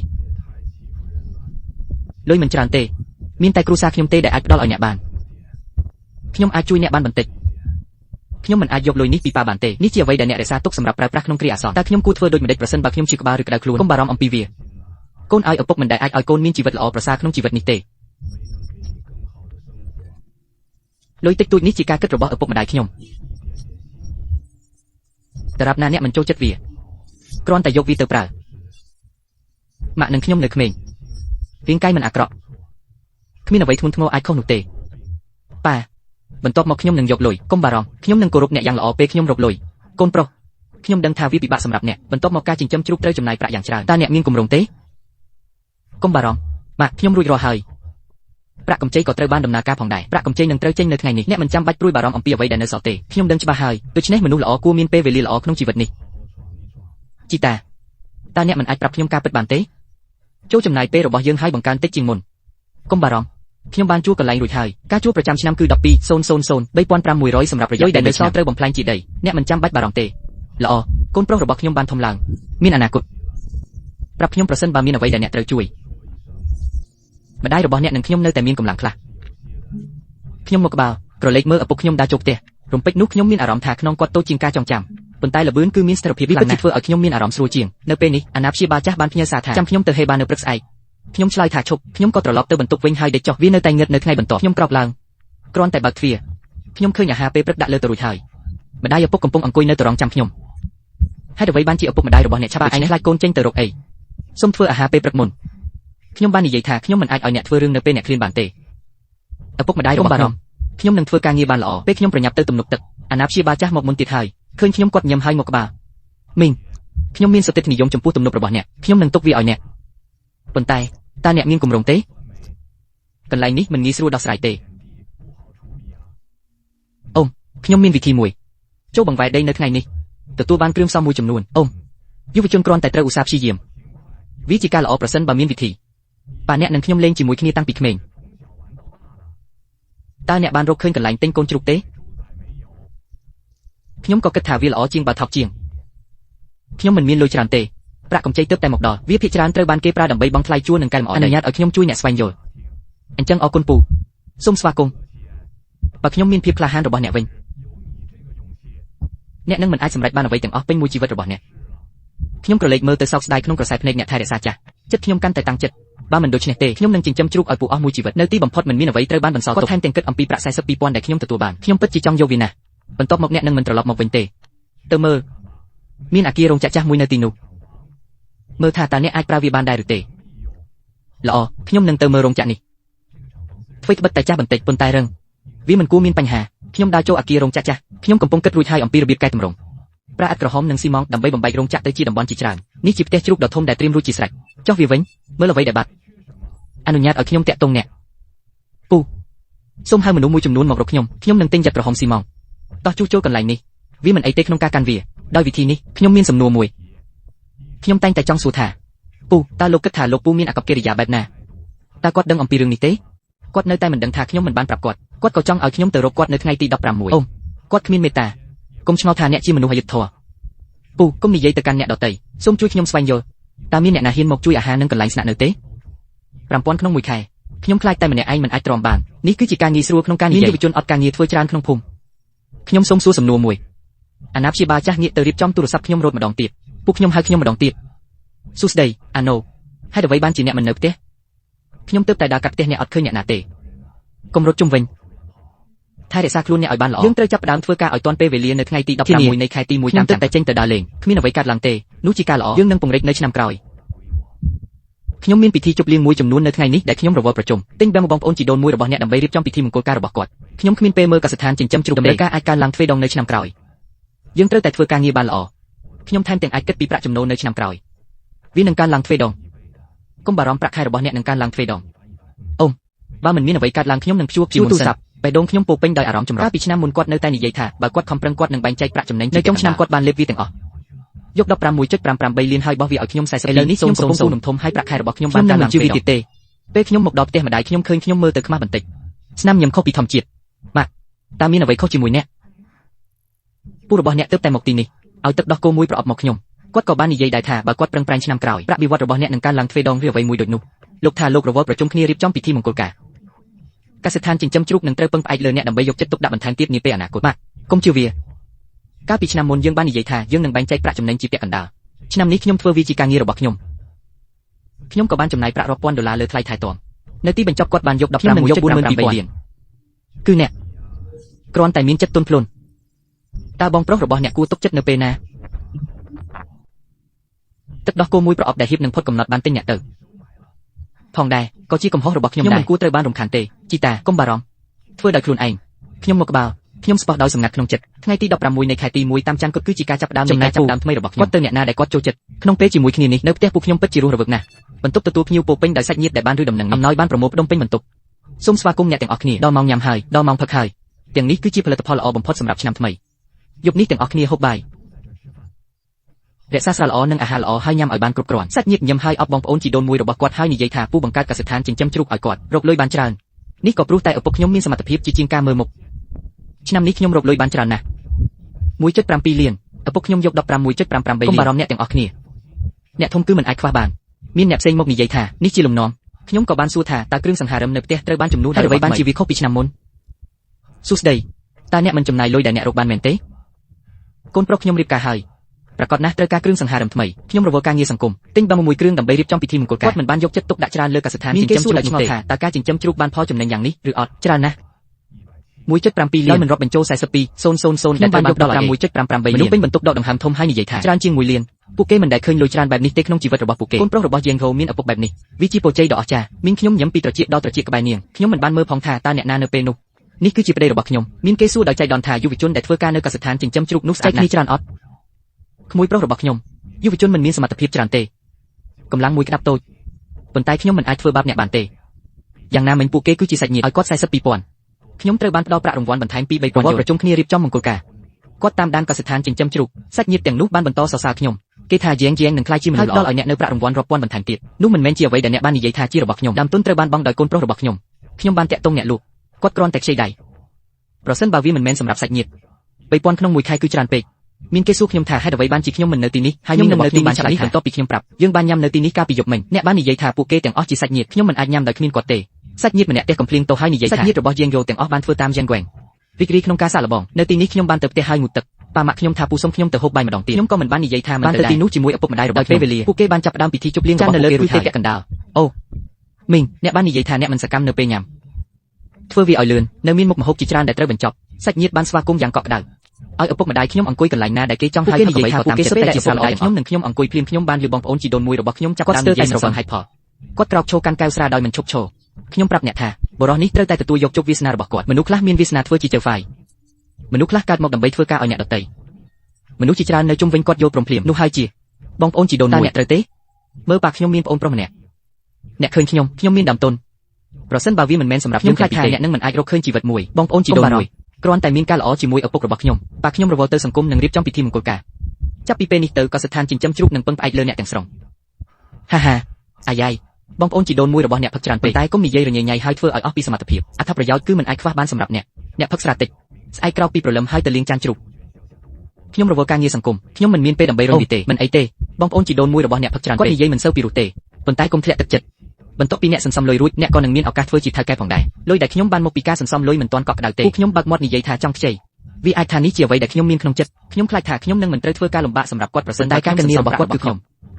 លុយមិនច្រើនទេមានតែគ្រួសារខ្ញុំទេដែលអាចផ្ដល់ឲ្យអ្នកបានខ្ញុំអាចជួយអ្នកបានបន្តិចខ្ញុំមិនអាចយកលុយនេះពីប៉ាបានទេនេះជាអ្វីដែលអ្នករក្សាទុកសម្រាប់ប្រើប្រាស់ក្នុងគ្រាអាសន្នតើខ្ញុំគួរធ្វើដូចម្តេចប្រសិនបើខ្ញុំឈឺក្បាលឬក្តៅខ្លួនកុំបារម្ភអំពីវាកូនឲ្យឪពុកមិនដែលអាចឲ្យកូនមានជីវិតល្អប្រសើរក្នុងជីវិតនេះទេលុយតិចតួចនេះជាការគិតរបស់ឪពុកម្ដាយខ្ញុំដរាបណាអ្នកមិនចូលចិត្តវាគ្រាន់តែយកវាទៅប្រើម៉ាក់និងខ្ញុំនៅក្មេងរាងកាយមិនអាក្រក់គ្មានអ្វីធ្ងន់ធ្ងរអាចខុសនោះទេប៉ាបន្ទាប់មកខ្ញុំនឹងយកលុយកុំបារម្ភខ្ញុំនឹងគោរពអ្នកយ៉ាងល្អពេលខ្ញុំរកលុយកូនប្រុសខ្ញុំដឹងថាវាពិបាកសម្រាប់អ្នកបន្ទាប់មកការចិញ្ចឹមជ្រូកត្រូវចំណាយប្រាក់យ៉ាងច្រើនតើអ្នកមានគម្រោងទេកុំបារម្ភម៉ាក់ខ្ញុំរួចរាល់ហើយប្រាក់កម្ចីក៏ត្រូវបានដំណើរការផងដែរប្រាក់កម្ចីនឹងត្រូវចេញនៅថ្ងៃនេះអ្នកមិនចាំបាច់ព្រួយបារម្ភអំពីអ្វីដែលនៅសល់ទេខ្ញុំដឹងច្បាស់ហើយដូច្នេះមនុស្សល្អគួរមានពេលវេលាល្អក្នុងជីវិតនេះជីតាតើអ្នកមិនអាចប្រាប់ខ្ញុំការពិតបានទេចូលចំណាយពេលរបស់យើងឲ្យបង្កើនតិចជាងមុនកុំបារម្ភខ្ញុំបានជួលកន្លែងរួចហើយការជួលប្រចាំឆ្នាំគឺ 12,000 3,500 សម្រាប់រយៈដែលនៅសល់ត្រូវបំផ្លាញជីដីអ្នកមិនចាំបាច់បារម្ភទេល្អកូនប្រុសរបស់ខ្ញុំបានធំឡើងមានអនាគតប្រាប់ខ្ញុំប្រសិនបើមានអ្វីដែលអ្នកត្រូវជួយម្ដាយរបស់អ្នកនិងខ្ញុំនៅតែមានកម្លាំងខ្លះខ្ញុំមកក្បាលក្រឡេកមើលឪពុកខ្ញុំដើរចូលផ្ទះរំពេចនោះខ្ញុំមានអារម្មណ៍ថាខ្នងគាត់តូចជាងការចងចាំប៉ុន្តែល្បឿនគឺមានស្ថិរភាពខ្លាំងណាស់ធ្វើឲ្យខ្ញុំមានអារម្មណ៍ស្រួលជាងនៅពេលនេះអាណាព្យាបាលចាស់បានផ្ញើសារថាចាំខ្ញុំទៅហេបានៅព្រឹកស្អែកខ្ញុំឆ្លើយថាឈប់ខ្ញុំក៏ត្រឡប់ទៅបន្ទប់វិញហើយដេកចុះវានៅតែងឹតនៅថ្ងៃបន្ទាប់ខ្ញុំក្រោកឡើងគ្រាន់តែបើកទ្វារខ្ញុំឃើញអាហារពេលព្រឹកដាក់លើទៅរួចហើយម្ដាយឪពុកកំពុងអង្គុយនៅទរង់ចាំខ្ញុំហេតុអ្វីបានជាឪពុកម្ដាយរបស់អ្នកឆាប់ឯងខ្លាចកូនចេញទៅរកអីសូមធ្វើអាហារពេលព្រឹកមុនខ្ញុំបាននិយាយថាខ្ញុំមិនអាចឲ្យអ្នកធ្វើរឿងនៅពេលអ្នកឃ្លានបានទេឪពុកម្ដាយរបស់ខ្ញុំនឹងធ្វើការងារបានល្អពេលខ្ញុំប្រញាប់ទៅទំនប់ទឹកអាណាព្យាបាលចាស់មកមុនទៀតហើយឃើញខ្ញុំគាត់ញឹមហើយមកក្បាលមីងខ្ញុំមានសតិនិយមចំពោះទំនប់របស់អ្នកខ្ញុំនឹងទុកវាឲ្យអ្នកប៉ុន្តែតើអ្នកមានគម្រោងទេកន្លែងនេះមិនងាយស្រួលដោះស្រាយទេអូមខ្ញុំមានវិធីមួយចូលបង្វែរដីនៅថ្ងៃនេះទទួលបានគ្រឿងផ្សំមួយចំនួនអូមយុវជនគ្រាន់តែត្រូវឧស្សាហ៍ព្យាយាមវាជាការល្អប្រសិនបើមានវិធីប៉ាអ្នកនិងខ្ញុំលេងជាមួយគ្នាតាំងពីក្មេងតើអ្នកបានរកឃើញកន្លែងទិញកូនជ្រូកទេខ្ញុំក៏គិតថាវាល្អជាងបើថោកជាងខ្ញុំមិនមានលុយច្រើនទេប្រាក់កម្ចីទើបតែមកដល់វាភាគច្រើនត្រូវបានគេប្រើដើម្បីបង់ថ្លៃជួលនិងកែលម្អអនុញ្ញាតឲ្យខ្ញុំជួយអ្នកស្វែងយល់អញ្ចឹងអរគុណពូសូមស្វាគមន៍បើខ្ញុំមានភាពក្លាហានរបស់អ្នកវិញអ្នកនឹងមិនអាចសម្រេចបានអ្វីទាំងអស់ពេញមួយជីវិតរបស់អ្នកខ្ញុំក្រឡេកមើលទៅសោកស្ដាយក្នុងក្រសែភ្នែកអ្នកថែរក្សាចាស់ចិត្តខ្ញុំកាន់តែតាំងចិត្តបើមិនដូច្នេះទេខ្ញុំនឹងចិញ្ចឹមជ្រូកឲ្យពូអស់មួយជីវិតនៅទីបំផុតមិនមានអ្វីត្រូវបានបន្សល់ទុកថែមទាំងគិតអំពីប្រាក់ 42,000 ដែលខ្ញុំទទួលបានខ្ញុំពិតជាចង់យកវាណាស់បន្ទាប់មកអ្នកនឹងមិនត្រឡប់មកវិញទេទៅមើលមានអគាររោងចក្រចាស់មួយនៅទីនោះមើលថាតើអ្នកអាចប្រើវាបានដែរឬទេល្អខ្ញុំនឹងទៅមើលរោងចក្រនេះអ្វីត្បិតតែចាស់បន្តិចប៉ុន្តែរឹងវាមិនគួរមានបញ្ហាខ្ញុំដើរចូលអគាររោងចក្រចាស់ខ្ញុំកំពុងគិតរួចហើយអំពីរបៀបកែតម្រង់ប្រើឥដ្ឋក្រហមនិងស៊ីម៉ង់ដើម្បីបំបែករោងចក្រទៅជាតំបន់ជាច្រើននេះជាផ្ទះជ្រូកដ៏ធំដែលត្រៀមរួចជាស្រេចចុះវាវិញមើលអ្វីដែលបាត់អនុញ្ញាតឲ្យខ្ញុំតាក់ទងអ្នកពូសូមហៅមនុស្សមួយចំនួនមករកខ្ញុំនឹងទិញយ៉ាត់ក្រហមស៊ីម៉ង់តោះជួសជុលកន្លែងនេះវាមិនអីទេក្នុងការកាន់វាដោយវិធីនេះខ្ញុំមានសំណួរមួយខ្ញុំតែងតែចង់សួរថាពូតើលោកគិតថាលោកពូមានអាកប្បកិរិយាបែបណាតើគាត់ដឹងអំពីរឿងនេះទេគាត់នៅតែមិនដឹងថាខ្ញុំមិនបានប្រាប់គាត់ក៏ចង់ឲ្យខ្ញុំទៅរកគាត់នៅថ្ងៃទី 16អូគាត់គ្មានមេត្តាកុំឆ្ងល់ថាអ្នកជាមនុស្សអយុត្តិធម៌ពូកុំនិយាយទៅកាន់អ្នកដទៃសូមជួយខ្ញុំស្វែងយល់តើមានអ្នកណាហ៊ានមកជួយអាហារនិងកន្លែងស្នាក់នៅទេ 5,000 ក្នុងមួយខែខ្ញុំខ្លាចតែម្នាក់ឯងមិនអាចទ្រាំបាននេះគឺជាការងាយស្រួលក្នុងការនិយាយយុវជនអត់ការងារធ្វើច្រើនក្នុងភូមិខ្ញុំសូមសួរសំណួរមួយអាណាព្យាបាលចាស់ងាកទៅរៀបចំទូរស័ព្ទខ្ញុំរត់ម្ដងទៀតពួកខ្ញុំហៅខ្ញុំម្ដងទៀតសួស្ដីអាណូហេតុអ្វីបានជាអ្នកមិននៅផ្ទះខ្ញុំទើបតែដើរកាត់ផ្ទះអ្នកអត់ឃើញអ្នកណាទេកុំរត់ជុំវិញថែរក្សាខ្លួនអ្នកឲ្យបានល្អយើងត្រូវចាប់ផ្ដើមធ្វើការឲ្យទាន់ពេលវេលានៅថ្ងៃទី 16 នៃខែទី 1 តាមតែចេញទៅដើរលេងគ្មានអ្វីកើតឡើងទេនោះជាការល្អយើងនឹងពង្រីកនៅឆ្នាំក្រោយខ្ញុំមានពិធីជប់លៀងមួយចំនួននៅថ្ងៃនេះដែលខ្ញុំរវល់ប្រជុំទិញបែមបងប្អូនជីដូនមួយរបស់អ្នកដើម្បីរៀបចំពិធីមង្គលការរបស់គាត់ខ្ញុំគ្មានពេលមើលកសិដ្ឋានចិញ្ចឹមជ្រូកតម្រូវការអាចកើនឡើងទ្វេដងនៅឆ្នាំក្រោយយើងត្រូវតែធ្វើការងារបានល្អខ្ញុំថែមទាំងអាចគិតពីប្រាក់ចំណូលនៅឆ្នាំក្រោយវានឹងកើនឡើងទ្វេដងកុំបារម្ភប្រាក់ខែរបស់អ្នកនឹងកើនឡើងទ្វេដងអូមបើមិនមានអ្វីកើតឡើងខ្ញុំនឹងព្យួរទូរស័ព្ទ បេះដូងខ្ញុំពោពេញដោយអារម្មណ៍ចម្រុះពីឆ្នាំមុនគាត់នៅតែនិយាយថាបើគាត់ខំប្រឹងគាត់នឹងបែងចែកប្រាក់ចំណេញនៅចុងឆ្នាំគាត់បានលេបវាទាំងអស់យក 15.588 លានហើយបោះវាឲ្យខ្ញុំ42ឥឡូវនេះខ្ញុំកំពុងទូនំធំហើយប្រាក់ខែរបស់ខ្ញុំបានកើនឡើងជាវិទៀតទេពេលខ្ញុំមកដល់ផ្ទះម្ដាយខ្ញុំឃើញខ្ញុំមើលទៅខ្មាស់បន្តិចឆ្នាំញឹមខុសពីធម្មជាតិម៉ាក់តើមានអ្វីខុសជាមួយអ្នកពូរបស់អ្នកទើបតែមកទីនេះឲ្យទឹកដោះគោមួយប្រអប់មកខ្ញុំគាត់ក៏បាននិយាយដែរថាបើគាត់ប្រឹងប្រែងឆ្នាំក្រោយប្រាក់បៀវត្សរបស់អ្នកនឹងកើនឡើងទ្វេដងឬអ្វីមួយដូចនោះលោកថាលោករវល់ប្រជុំគ្នារៀបចំពិធីមង្គលការកសិដ្ឋានចិញ្ចឹមជ្រូកនឹងត្រូវពឹងផ្អែកលើអ្នកដើម្បីយកចិត្តទុកដាក់បន្ថែមទៀតនាពេលអនាគតម៉ាក់កុំជឿវាកាលពីឆ្នាំមុនយើងបាននិយាយថាយើងនឹងបែងចែកប្រាក់ចំណេញជាពាក់កណ្ដាលឆ្នាំនេះខ្ញុំធ្វើវាជាការងាររបស់ខ្ញុំក៏បានចំណាយប្រាក់រាប់ពាន់ដុល្លារលើថ្លៃថែទាំនៅទីបញ្ចប់គាត់បានយក 15.42000 លានគឺអ្នកគ្រាន់តែមានចិត្តទន់ភ្លន់តើបងប្រុសរបស់អ្នកគួរទុកចិត្តនៅពេលណាទឹកដោះគោមួយប្រអប់ដែលហៀបនឹងផុតកំណត់បានទិញអ្នកទៅផងដែរក៏ជាកំហុសរបស់ខ្ញុំដែរខ្ញុំមិនគួរត្រូវបានរំខានទេជីតាកុំបារម្ភធ្វើដោយខ្លួនឯងខ្ញុំមកក្បាលខ្ញុំស្ពស់ដោយសម្ងាត់ក្នុងចិត្តថ្ងៃទី16នៃខែទី1តាមច័ន្ទគឺជាការចាប់ផ្ដើមនៃការចាប់ផ្ដើមថ្មីរបស់ខ្ញុំគាត់ទៅអ្នកណាដែលគាត់ចូលចិត្តក្នុងពេលជាមួយគ្នានេះនៅផ្ទះពួកខ្ញុំពិតជារស់រវើកណាស់បន្ទប់ទទួលភ្ញៀវពោពេញដោយសាច់ញាតិដែលបានឬដំណឹងអំណោយបានប្រមូលផ្ដុំពេញបន្ទប់សូមស្វាគមន៍អ្នកទាំងអស់គ្នាដល់ម៉ោងញ៉ាំហើយដល់ម៉ោងផឹកហើយទាំងនេះគឺជាផលិតផលល្អបំផុតសម្រាប់ឆ្នាំថ្មីយប់នេះទាំងអស់គ្នាហូបបាយរក្សាស្រាល្អនិងអាហារល្អហើយញ៉ាំឲ្យបានគ្រប់គ្រាន់សាច់ញាតិញឹមហើយអបបងប្អូនជីដូនមួយរបស់គាត់ហើយនិយាយថាពូបង្កើតកសិដ្ឋានចិញ្ចឹមជ្រូកឲ្យគាត់រកលុយបានច្រើននេះក៏ព្រោះតែឪពុកខ្ញុំមានសមត្ថភាពជាជាងការមើលមុខឆ្នាំនេះខ្ញុំរកលុយបានច្រើនណាស់ 1.7 លានឪពុកខ្ញុំយក 15.588 លានកុំបារម្ភអ្នកទាំងអស់គ្នាអ្នកធំគឺមិនអាចខ្វះបានមានអ្នកផ្សេងមកនិយាយថានេះជាលំនាំខ្ញុំក៏បានសួរថាតើគ្រឿងសង្ហារឹមនៅផ្ទះត្រូវបានចំនួនហើយអ្វីបានជាវាខុសពីឆ្នាំមុនសួស្ដីតើអ្នកមិនចំណាយលុយដែលអ្នករកបានមែនទេកូនប្រុសខ្ញុំរៀបការហើយប្រកាសណាស់ត្រូវការគ្រឿងសង្ហារឹមថ្មីខ្ញុំរវល់ការងារសង្គមទិញបានមួយគ្រឿងដើម្បីរៀបចំពិធីមង្គលការគាត់មិនបានយកចិត្តទុកដាក់ច្រើនលើកសិដ្ឋានចិញ្ចឹមជ្រូកនោះទេតើការចិញ្ចឹមជ្រូកបានផលចំណេញយ៉ាងនេះឬអត់ច្រើនណាស់ 1.7 លានមិនរាប់បញ្ចូល42,000ដែលត្រូវបានយកដល់ 1.588 លានមនុស្សពេញបន្ទប់ដកដង្ហើមធំហើយនិយាយថាច្រើនជាង1លានពួកគេមិនដែលឃើញលុយច្រើនបែបនេះទេក្នុងជីវិតរបស់ពួកគេកូនប្រុសរបស់យើងហូមានឪពុកបែបនេះវាជាពរជ័យដ៏អស្ចារ្យមីងខ្ញុំញ៉ាំពីត្រចៀកដល់ត្រចៀកក្បែរនាងខ្ញុំមិនបានមើលផងថាតើអ្នកណានៅពេលនោះនេះគឺជាប្តីរបស់ខ្ញុំមានគេសួរដោយចៃដន្យថាយុវជនដែលធ្វើការនៅកសិដ្ឋានចិញ្ចឹមជ្រូកនោះស្អែកគ្នាច្រើនអត់ក្មួយប្រុសរបស់ខ្ញុំយុវជនមិនមានសមត្ថភាពច្រើនទេកម្លាំងមួយក្តាប់តូចប៉ុន្តែខ្ញុំមិនអាចធ្វើបាបអ្នកបានទេយ៉ាងណាមិញពួកគេគឺជាសាច់ញាតិឲ្យគាត់ 42,000 ខ្ញុំត្រូវបានផ្ដល់ប្រាក់រង្វាន់បន្ថែមពី 3,000 យូរប្រជុំគ្នារៀបចំមង្គលការគាត់តាមដានកសិដ្ឋានចិញ្ចឹមជ្រូកសាច់ញាតិទាំងនោះបានបន្តសរសើរខ្ញុំគេថាជាងនឹងខ្លាយជាមនុស្សល្អឲ្យអ្នកនៅប្រាក់រង្វាន់រាប់ពាន់បន្ថែមទៀតនោះមិនមែនជាអ្វីដែលអ្នកបាននិយាយថាជារបស់ខ្ញុំដើមទុនត្រូវបានបង់ដោយកូនប្រុសរបស់ខ្ញុំបានតាក់ទងអ្នកលក់គាត់គ្រាន់តែខ្ចីដៃប្រសិនបើវាមិនមែនសម្រាប់សាច់ញាតិ 3,000 ក្នុងមួយខែគឺច្រើនពេកមានគេសួរខ្ញុំថាហេតុអ្វីបានជាខ្ញុំមិននៅទីនេះហើយខ្ញុំនឹងនៅទីបានឆ្លៃបន្ទាប់ពីខ្ញុំប្រាប់យើងបានញ៉ាំនៅទីនេះកាលពីយប់មិញអ្នកបាននិយាយថាពួកគេទាំងអស់ជាសាច់ញាតិខ្ញុំមិនអាចញ៉ាំដោយគ្មានគាត់ទេសាច់ញាតិម្នាក់ផ្ទះកំភ្លៀងតោះហើយនិយាយថាសាច់ញាតិរបស់យើងយោទាំងអស់បានធ្វើតាមយ៉ាងហ្វែងរីករាយក្នុងការសាកល្បងនៅទីនេះខ្ញុំបានទៅផ្ទះហើយងូតទឹកប៉ាម៉ាក់ខ្ញុំថាពូសុំខ្ញុំទៅហូបបាយម្ដងទៀតខ្ញុំក៏មិនបាននិយាយថាមិនទៅទីនោះជាមួយឪពុកម្ដាយរបស់ពេលវេលាពួកគេបានចាប់ផ្ដើមពិធីជប់លៀងរបស់ពួកគេរួចហើយកណ្ដាលអូមីងអ្នកបាននិយាយថាអ្នកមិនសកម្មនៅពេលញ៉ាំធ្វើវាឲ្យលឿននៅមានមុខម្ហូបជាច្រើនដែលត្រូវបញ្ចប់សាច់ញាតិបានស្វាគមន៍យ៉ាងកក់ក្ដៅឲ្យឪពុកម្ដាយខ្ញុំអង្គុយកន្លែងណាដែលគេចង់ហើយនិយាយថាពួកគេសុទ្ធតែជាសាច់ល្អខ្ញុំនិងខ្ញុំអង្គុយភ្លាមខ្ញុំបានលឺបងប្អូនជីដូនមួយរបស់ខ្ញុំចាប់ផ្ដើមនិយាយស្រវឹងហេតុផលគាត់ក្រោកឈរកាន់កែវស្រាដោយមិនឈប់ឈរខ្ញុំប្រាប់អ្នកថាបរិសនេះត្រូវតែទទួលយកជោគវាសនារបស់គាត់មនុស្សខ្លះមានវាសនាធ្វើជាចៅហ្វាយមនុស្សខ្លះកើតមកដើម្បីធ្វើការឲ្យអ្នកដទៃមនុស្សជាច្រើននៅជុំវិញគាត់យល់ព្រមភ្លាមនោះហើយជាបងប្អូនជីដូនមួយអ្នកត្រូវទេមើលប៉ាខ្ញុំមានប្អូនប្រុសម្នាក់អ្នកឃើញខ្ញុំមានដើមទុនប្រសិនបើវាមិនមែនសម្រាប់ខ្ញុំខ្លាចថាអ្នកនឹងមិនអាចរកឃើញជីវិតមួយបងប្អូនជីដូនមួយគ្រាន់តែមានការល្អជាមួយឪពុករបស់ខ្ញុំប៉ាខ្ញុំរវល់ទៅសង្គមនិងរៀបចំពិធីមង្គលការចាប់ពីពេលនេះទៅក៏ស្ថានចិញ្ចឹមជ្រូកនឹងពឹងផ្អែកលើអ្នកទាំងស្រុងហាហាអាយ៉ៃបងប្អូនជីដូនមួយរបស់អ្នកផឹកច្រើនពេកតែកុំនិយាយរញ៉េញ៉ៃហើយធ្វើឲ្យអស់ពីសមត្ថភាពអត្ថប្រយោជន៍គឺមិនអាចខ្វះបានសម្រាប់អ្នកផឹកស្រាតិចស្អែកក្រោកពីព្រលឹមហើយទៅលាងចានជ្រូកខ្ញុំរវល់ការងារសង្គមខ្ញុំមិនមានពេលដើម្បីរំលីទេមិនអីទេបងប្អូនជីដូនមួយរបស់អ្នកផឹកច្រើនពេកគាត់និយាយមិនសូវពីរោះទេប៉ុន្តែកុំធ្លាក់ទឹកចិត្តបន្ទាប់ពីអ្នកសន្សំលុយរួចអ្នកក៏នឹងមានឱកាសធ្វើជាថៅកែផងដែរលុយដែលខ្ញុំបានមកពីការសន្សំលុយមិនទាន់កក់ក្ដៅទេពួកខ្ញុំបើកមាត់និយាយថាចង់ខ្ចីវាអាចថានេះជាអ្វីដែលខ្ញុំមានក្នុងចិត្តខ្ញុំខ្លាចថាខ្ញុំនឹងមិនត្រូវធ្វើការលំបាកសម្រាប់គាត់ប្រសិនតែការងាររបស់គាត់គឺ